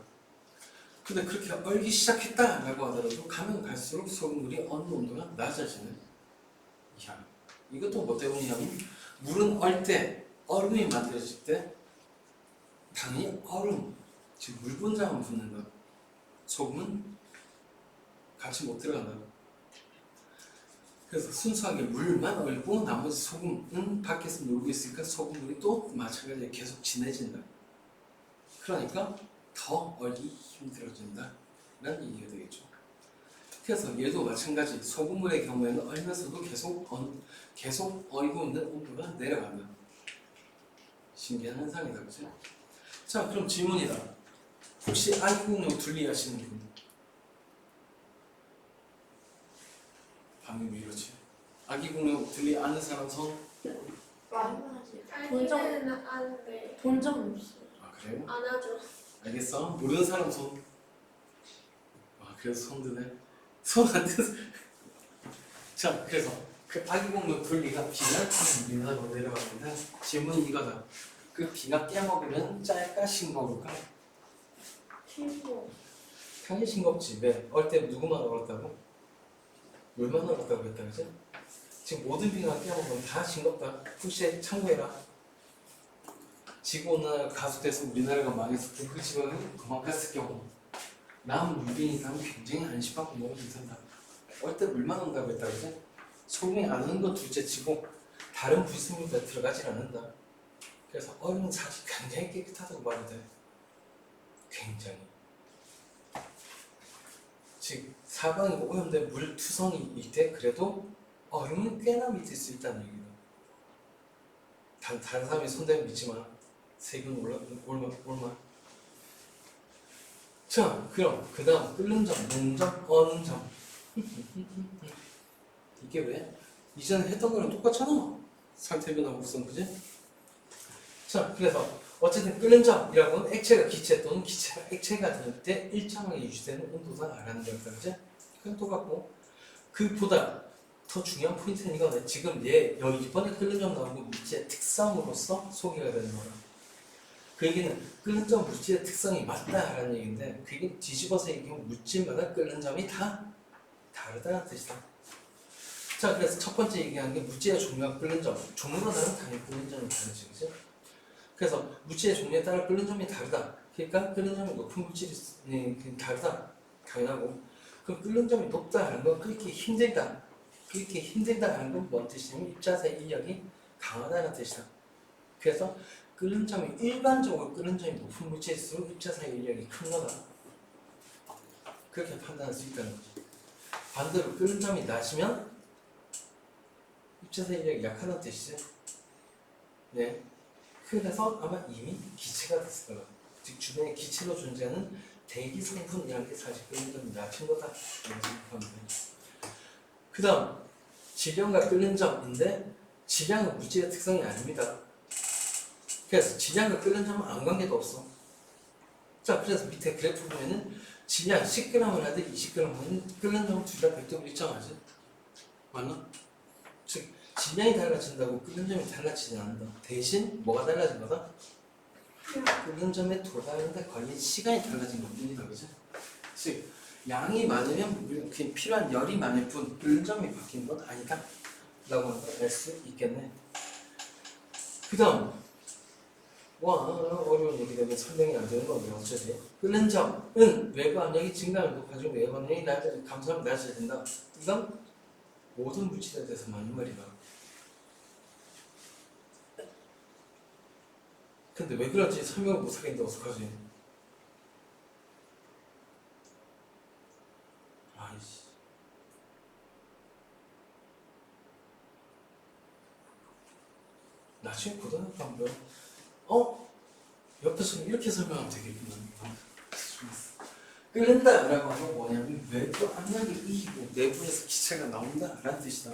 근데 그렇게 얼기 시작했다라고 하더라도 가면 갈수록 소금물이 어느 온도가 낮아지는. 이야, 이것도 뭐 때문이냐면 물은 얼 때 얼음이 만들어질 때 당연히 얼음, 즉 물 분자만 붙는다. 소금은 같이 못 들어간다. 그래서 순수하게 물만 얼고 나머지 소금은 밖에서 놀고 있으니까 소금물이 또 마찬가지로 계속 진해진다. 그러니까 더 얼기 힘들어진다 라는 얘기가 되겠죠. 그래서 얘도 마찬가지 소금물의 경우에는 얼면서도 계속 얼고 있는 온도가 내려간다. 신기한 현상이다. 그치? 자, 그럼 질문이다. 혹시 아이콘으로 둘리하시는 분? 방금 왜 이러지? 아기공룡 들리 아는 사람 손? 말만하지. 알기는 아는데 본 적은 없어요. 아 그래요? 안 하죠. 알겠어. 모르는 사람 손. 아 그래서 손 드네. 손 안 드서. 자 그래서 그 아기공룡 둘리가 비가 민하로 내려갔는데 질문이 이거다. 그 비가 깨먹으면 짤까 싱거울까? 친구. 당연히 싱겁지. 왜? 얼때 누구만 얼었다고? 물만 얼었다고 했다 그지? 지금 모든 비가 깨먹으면 다 싱겁다. 혹시 참고해라. 지구온난화가 가속돼서 우리나라가 망했을 때 그 지방은 도망갔을 경우 남은 물빈이 가면 굉장히 안심하고 먹을 수 있단다. 얼때 물만 온다고 했다 그지? 소금이 안 오는 건 둘째치고 다른 불순물에 들어가질 않는다. 그래서 얼음은 사실 굉장히 깨끗하다고 말해도 돼. 굉장히. 즉 사방이 오염된 물 투성이일 때 그래도 얼음은 꽤나 믿을 수 있다는 얘기다. 다른 사람이 손대면 믿지 마. 세균 올마. 자, 그럼 그 다음 끓는 점, 농점, 어는 점. 이게 왜? 이전에 했던 거랑 똑같잖아. 상태 변화 곡선, 그지? 자, 그래서 어쨌든 끓는 점이라고는 액체가 기체 또는 기체가 액체가 될 때 일정하게 유지되는 온도다라는 거였다, 그지? 그건 똑같고 그보다 더 중요한 포인트는 이거네. 지금 여기 이번에 끓는 점 나오고 물질의 특성으로서 소개가 되는 거라. 그 얘기는 끓는 점 물질의 특성이 맞다라는 얘기인데 그 얘기는 뒤집어서 얘기하면 물질마다 끓는 점이 다 다르다는 뜻이다. 자, 그래서 첫 번째 얘기한 게 물질의 종류와 끓는 점. 종류가 다르면 당연히 끓는 점이 다르지, 그지? 그래서 물질의 종류에 따라 끓는 점이 다르다. 그러니까 끓는 점이 높은 물질이 다르다. 당연하고. 그럼 끓는 점이 높다는 건 끓기 힘들다. 끓기 힘들다는 건 뭔 뜻이냐면 입자세 인력이 강하다는 뜻이다. 그래서 끓는 점이 일반적으로 끓는 점이 높은 물질일수록 입자세 인력이 큰 거다. 그렇게 판단할 수 있다는 거지. 반대로 끓는 점이 낮으면 입자세 인력이 약하다는 뜻이지. 네. 그래서 아마 이미 기체가 됐을 거다. 즉 주변에 기체로 존재하는 대기 성분이라는 게 사실 끓는 점이 낮은 거다. 그 다음 질량과 끓는 점인데 질량은 물질의 특성이 아닙니다. 그래서 질량과 끓는 점은 아무 관계도 없어. 자, 그래서 밑에 그래프 보면은 질량 10g을 하든 20g은 끓는 점은 둘 다 백도로 일정하지. 맞나? 즉 질량이 달라진다고 끓는 점이 달라지지 않는다. 대신 뭐가 달라진 거다? 끓는 점에 도달하는데 걸린 시간이 달라진 것 뿐이다. 그지? 즉 양이 많으면 필요한 열이 많을 뿐 끓는 점이 바뀐 건 아니다 라고 알 수 있겠네. 그 다음 어려운 얘기 때문에 설명이 안 되는 건데 어쩌지? 끓는 점은 외부 압력이 증가하면 높아지고 외부 압력이 감소하면 낮아야 된다. 이건 모든 물질에 대해서 맞는 말이다. 근데 왜 그런지 설명을 못 하겠는데 어떡하지? 아이씨. 나중에 고등학교 한번 옆에서 이렇게 설명하면 되겠구나. 끓는다라고 하면 뭐냐면 외부 압력이 이기고 내부에서 기체가 나온다라는 뜻이다.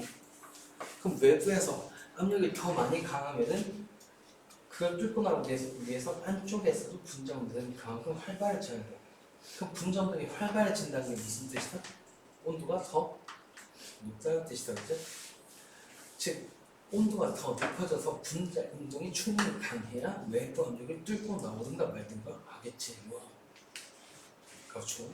그럼 외부에서 압력이 더 많이 강하면은 그걸 뚫고 나오기 위해서 안쪽에서도 분자운동이 그만큼 활발해져야 돼. 그럼 분자운동이 활발해진다는 게 무슨 뜻이다? 온도가 더 높다는 뜻이다, 그죠? 즉 온도가 더 높아져서 분자 운동이 충분히 강해야 외부 압력을 뚫고 나오든가 말든가 하겠지. 뭐. 그렇죠.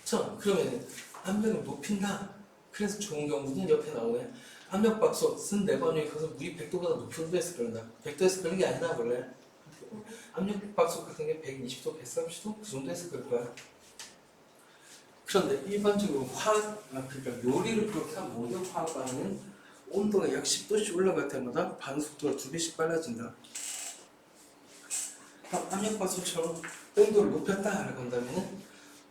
자, 그러면 압력을 높인다. 그래서 좋은 경우는 옆에 나오네. 압력밥솥 쓴 내관용이 커서 물이 100도보다 높은 온도에서 끓는다. 100도에서 끓는 게 아니라 원래 압력밥솥 같은 게 120도, 130도 그 정도에서 끓을 거야. 그런데 일반적으로 그러니까 요리를 그렇게 한 모든 화학 반응은 온도가 약 10도씩 올라갈 때마다 반응 속도가 2배씩 빨라진다. 압력밥솥처럼 온도를 높였다라고 한다면은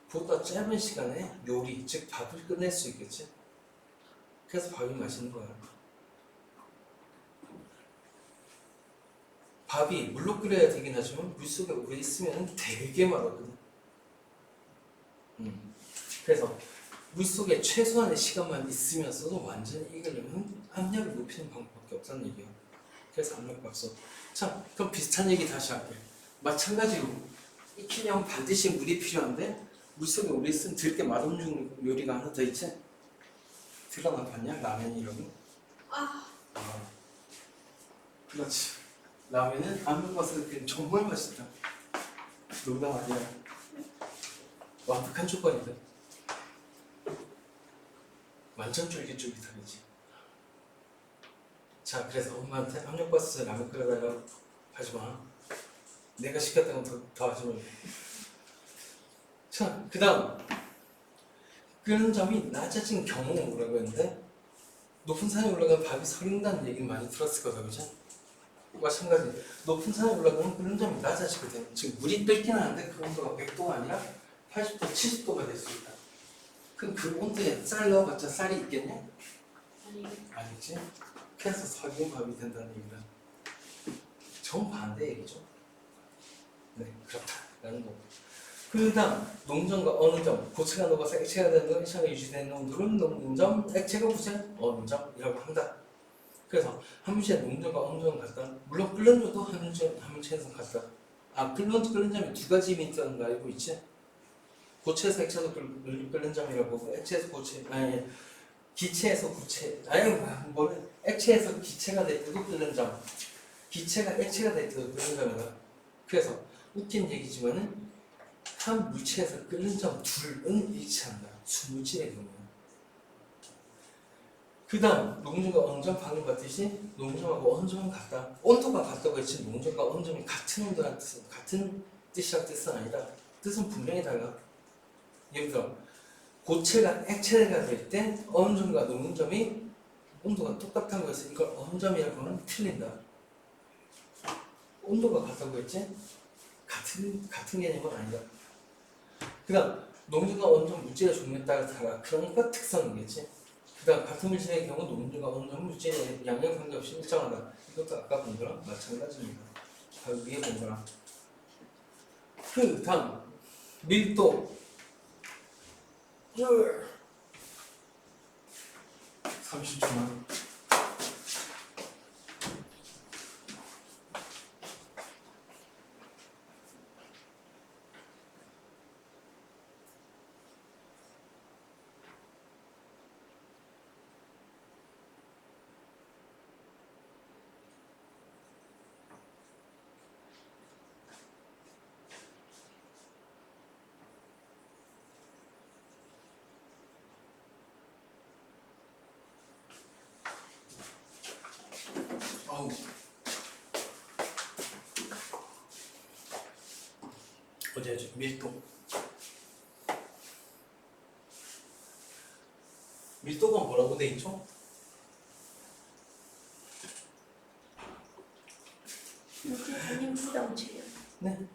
보다 짧은 시간에 요리, 즉 밥을 끝낼 수 있겠지. 그래서 밥이 맛있는 거야. 밥이 물로 끓여야 되긴 하지만 물 속에 오래 있으면 되게 말하거든. 그래서 물 속에 최소한의 시간만 있으면서도 완전히 익으려면 압력을 높이는 방법밖에 없다는 얘기야. 그래서 압력밥솥. 자, 그럼 비슷한 얘기 다시 할게. 마찬가지로 익히려면 반드시 물이 필요한데 물 속에 오래 있으면 들게 맛없는 요리가 하나 더 있지? 들어나 봤냐? 라면 이런 거? 아, 그렇지. 라면은 압력밥솥은 정말 맛있다. 농담 아니야. 완벽한 조건이다. 완전 쫄깃쫄깃하겠지. 자, 그래서 엄마한테 압력밥솥에 라면 끓여달라고 하지마. 내가 시켰다는 건 더 하지마. 자, 그 다음 끓는 점이 낮아진 경우라고 했는데 높은 산에 올라가면 밥이 석인다는 얘기를 많이 들었을 거다, 그죠? 마찬가지 높은 산에 올라가면 끓는 점이 낮아지거든. 지금 물이 끓긴 하는데 그 온도가 100도가 아니라 80도, 70도가 될 수 있다. 그럼 그 온도에 쌀 넣어봤자 쌀이 있겠냐? 아니지. 그래서 석인 밥이 된다는 얘기다. 정반대 얘기죠. 네, 그렇다라는 거. 그 다음 농점과 어느 점, 고체가 녹아서 액체가 되는 건 액체가 유지되는 온도를 농점, 액체가 부재 어느 점이라고 한다. 그래서 함유체 농점과 어느 점 같다. 물론 끓는 점도 함유체에서 같다. 끓는 점이 두 가지 의미 있다는 거 알고 있지? 고체에서 액체로 끓는 점이라고 하고 액체에서 고체, 아니 기체에서 고체, 뭐는 액체에서 기체가 될 때도 끓는 점, 기체가 액체가 될 때도 끓는 점이다. 그래서 웃긴 얘기지만은 한 물체에서 끓는 점 둘은 일치한다. 수물질의 경우는. 그 다음 농점과 원점 방금 봤듯이 농점하고 원점은 같다. 온도가 같다고 했지 농점과 원점이 같은 온도라는 뜻은 같은 뜻이란 뜻은 아니다. 뜻은 분명히 달라. 예를 들어 고체가 액체가 될 때 원점과 농점이 온도가 똑같다고 해서 이걸 원점이라고 하면 틀린다. 온도가 같다고 했지 같은 개념은 아니다. 그 다음 농점과 원점 물질의 종류에 따라 달라. 그러니까 특성이겠지. 그 다음 같은 물질의 경우 농점과 원점 물질의 양에 관계없이 일정하다. 이것도 아까 본 거랑 마찬가지입니다. 바로 위에 본 거랑. 그 다음 밀도 30초만. 어우. 어디 하죠? 밀도. 밀도가 뭐라고 돼 있죠? 물질 단위 부정체요. 네.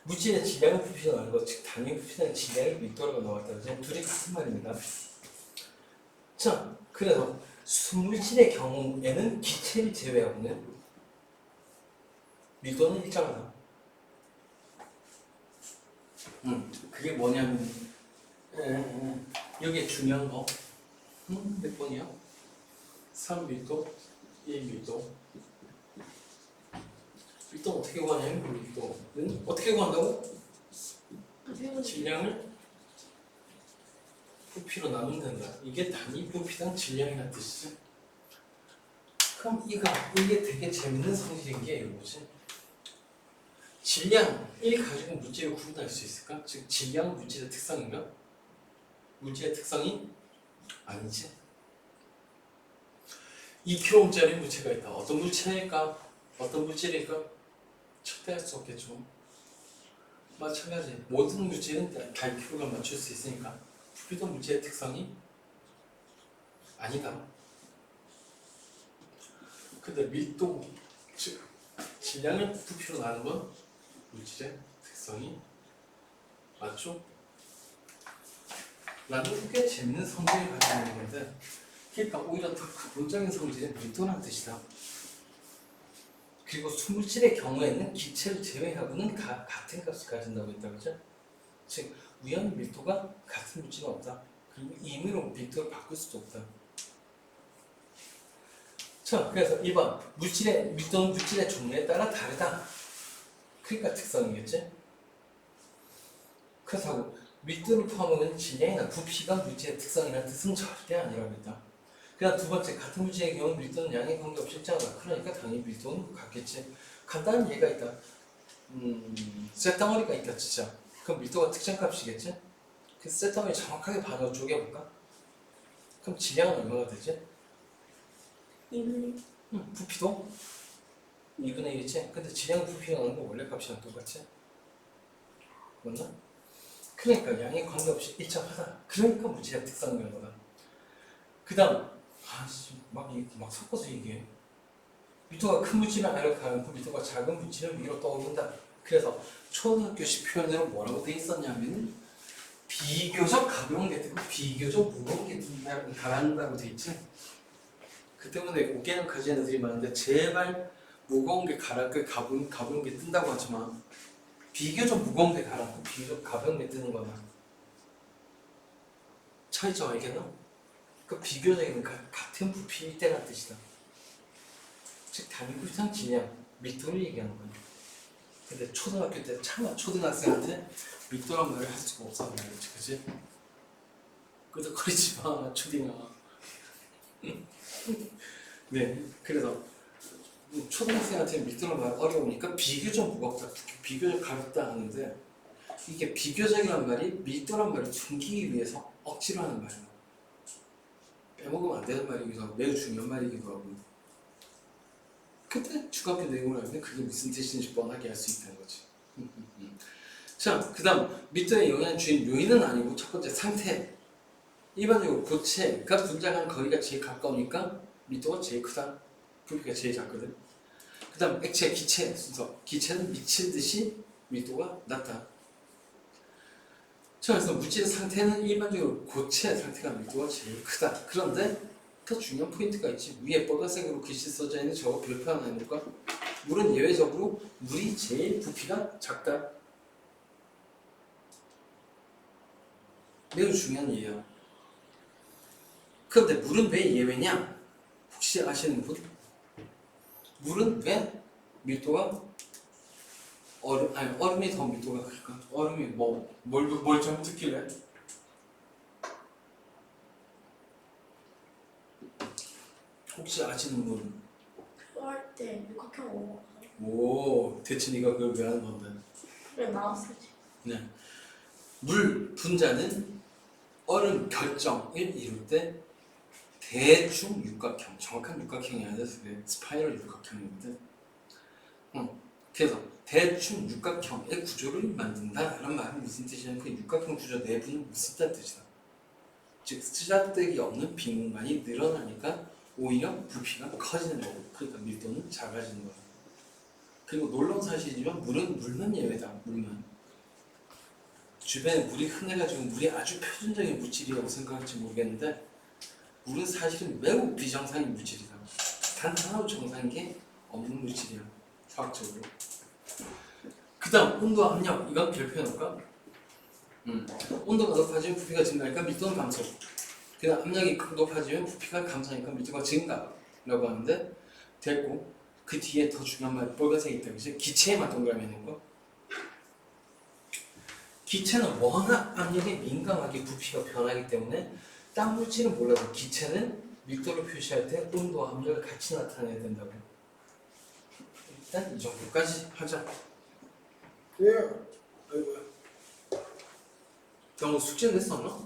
물질의 질량을 부피는 거, 즉 단위 부피는 질량의 밀도라고 나왔다. 그래서 둘이 같은 말입니다. 자, 그래서 순물질의 경우에는 기체를 제외하고는 밀도는 일정하다. 그게 뭐냐면 여기에 중요한 거 몇 번이야? 3밀도, 1밀도. 밀도 어떻게 구하냐면 밀도는 어떻게 구한다고? 질량을 부피로 나누면 된다. 이게 단위 부피당 질량이라는 뜻이지. 그럼 이게 되게 재밌는 성질인 게 뭐지? 질량 1 가지고 물질을 구분할 수 있을까? 즉 질량은 물질의 특성인가? 물질의 특성이 아니지. 2kg짜리 물체가 있다. 어떤 물체일까? 어떤 물질일까? 척대할 수 없겠죠. 마찬가지 모든 물질은 달 킬로가 맞출 수 있으니까 부피도 물질의 특성이 아니다. 근데 밀도, 즉 질량을 부피로 나누는 건 물질의 특성이 맞죠? 라는 꽤 재밌는 성질을 가지고 있는 건데, 그러니까 오히려 더 근본적인 성질은 밀도라는 뜻이다. 그리고 수물질의 경우에는 기체를 제외하고는 같은 값을 가진다고 했다, 그죠? 즉 우연 밀도가 같은 물질은 없다. 그리고 임의로 밀도를 바꿀 수도 없다. 자, 그래서 1번 물질의 밀도는 물질의 종류에 따라 다르다. 그러니까 특성이겠지? 그렇다고 밀도를 포함하는 질량이나 부피가 물질의 특성이라는 뜻은 절대 아니라고 했다. 그다음 두 번째, 같은 물질의 경우 밀도는 양에 관계없이 일정하다. 그러니까 당연히 밀도는 같겠지. 간단한 예가 있다. 쇳덩어리가 있다 진짜. 그럼 밀도가 특정값이겠지? 그 쇳덩어리 정확하게 반으로 쪼개볼까? 그럼 질량은 얼마가 되지? 2분의 부피도 2분의 1이지? 근데 질량 부피가 나오는 거 원래 값이랑 똑같지? 맞나? 그러니까 양에 관계없이 일정하다. 그러니까 물질의 특성인 거다. 그 다음 막 섞어서 얘기해. 밀도가 큰 물질은 아래로 가고 밀도가 작은 물질은 위로 떠오른다. 그래서 초등학교식 표현으로 뭐라고 돼 있었냐면 비교적 가벼운 게 뜨고 비교적 무거운 게 가라앉는다고 돼 있지. 그 때문에 오개념 가지는 애들이 많은데 제발 무거운 게 가라앉고 가벼운 게 뜬다고 하지 마. 비교적 무거운 게 가라앉고 비교적 가벼운 게 뜨는 거다. 차이점 알겠나? 그 비교적인 같은 부피일 때란 뜻이다. 즉 단위 부피상 질량, 밀도를 얘기하는 거야. 근데 초등학교 때 차마 초등학생한테 밀도란 말을 할 수가 없어 말이지, 그치? 끄덕거리지 마, 초딩아. 네, 그래서 초등학생한테 밀도란 말 어려우니까 비교적 무겁다, 비교적 가볍다 하는데 이게 비교적이란 말이 밀도란 말을 숨기기 위해서 억지로 하는 말이야. 빼먹으면 안 되는 말이기도 하고 매우 중요한 말이기도 하고. 그때 중학교 내용을 알면 그게 무슨 뜻인지 뻔하게 알 수 있다는 거지. 자, 그 다음 밀도의 영향을 주인 요인은 아니고 첫 번째 상태. 일반적으로 고체가 분자간 거리가 제일 가까우니까 밀도가 제일 크다. 부피가 제일 작거든. 그 다음 액체, 기체 순서. 기체는 미칠 듯이 밀도가 낮다. 자, 그래서 물질의 상태는 일반적으로 고체 상태가 밀도가 제일 크다. 그런데 더 중요한 포인트가 있지. 위에 빨간색으로 글씨 써져 있는 저거 별표 하나 해볼까? 물은 예외적으로 물이 제일 부피가 작다. 매우 중요한 예야. 그런데 물은 왜 예외냐? 혹시 아시는 분? 물은 왜 밀도가 얼음이 더 밀도가 클까? 얼음이 뭘 잘못했길래? 혹시 아시는 분? 수할 때 육각형 오고 오, 대체 네가 그걸 왜 하는 건데? 그래 나왔어지. 네. 물 분자는 얼음 결정을 이룰 때 대충 육각형, 정확한 육각형이 아니라 스파이럴 육각형인데, 그래서 대충 육각형의 구조를 만든다 라는 말은 무슨 뜻이냐면 그 육각형 구조 내부는 무섭다는 뜻이다. 즉 쓰잘데기 없는 빈 공간이 늘어나니까 오히려 부피가 커지는 거고, 그러니까 밀도는 작아지는 거야. 그리고 놀라운 사실이지만 물만 예외다. 물만 주변에 물이 흔해가지고 물이 아주 표준적인 물질이라고 생각할지 모르겠는데 물은 사실은 매우 비정상인 물질이다. 단 하나도 정상인 게 없는 물질이야, 화학적으로. 그 다음 온도 압력, 이건 별표해놓을까? 온도가 높아지면 부피가 증가하니까 밀도는 감소. 그다음 압력이 높아지면 부피가 감소하니까 밀도가 증가라고 하는데 됐고 그 뒤에 더 중요한 말 빨간색이 있다 그지? 기체에만 동그라미 있는 거. 기체는 워낙 압력에 민감하게 부피가 변하기 때문에 딴 물질은 몰라도 기체는 밀도를 표시할 때 온도와 압력을 같이 나타내야 된다고. 일단 이 정도까지 하자. 예. 아이고야. 경우 숙제는 했었나?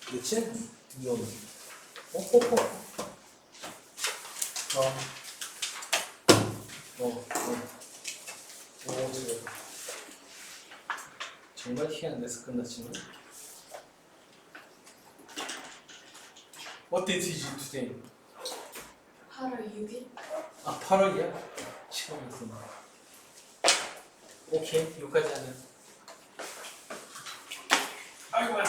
그치? 이거는 호호호 지금 정말 희한한 데서 끝났지만 What did you do today? 8월 6일? 아 8월이야? 시간 있습니다. 오케이 여기까지 하자. 아이고야.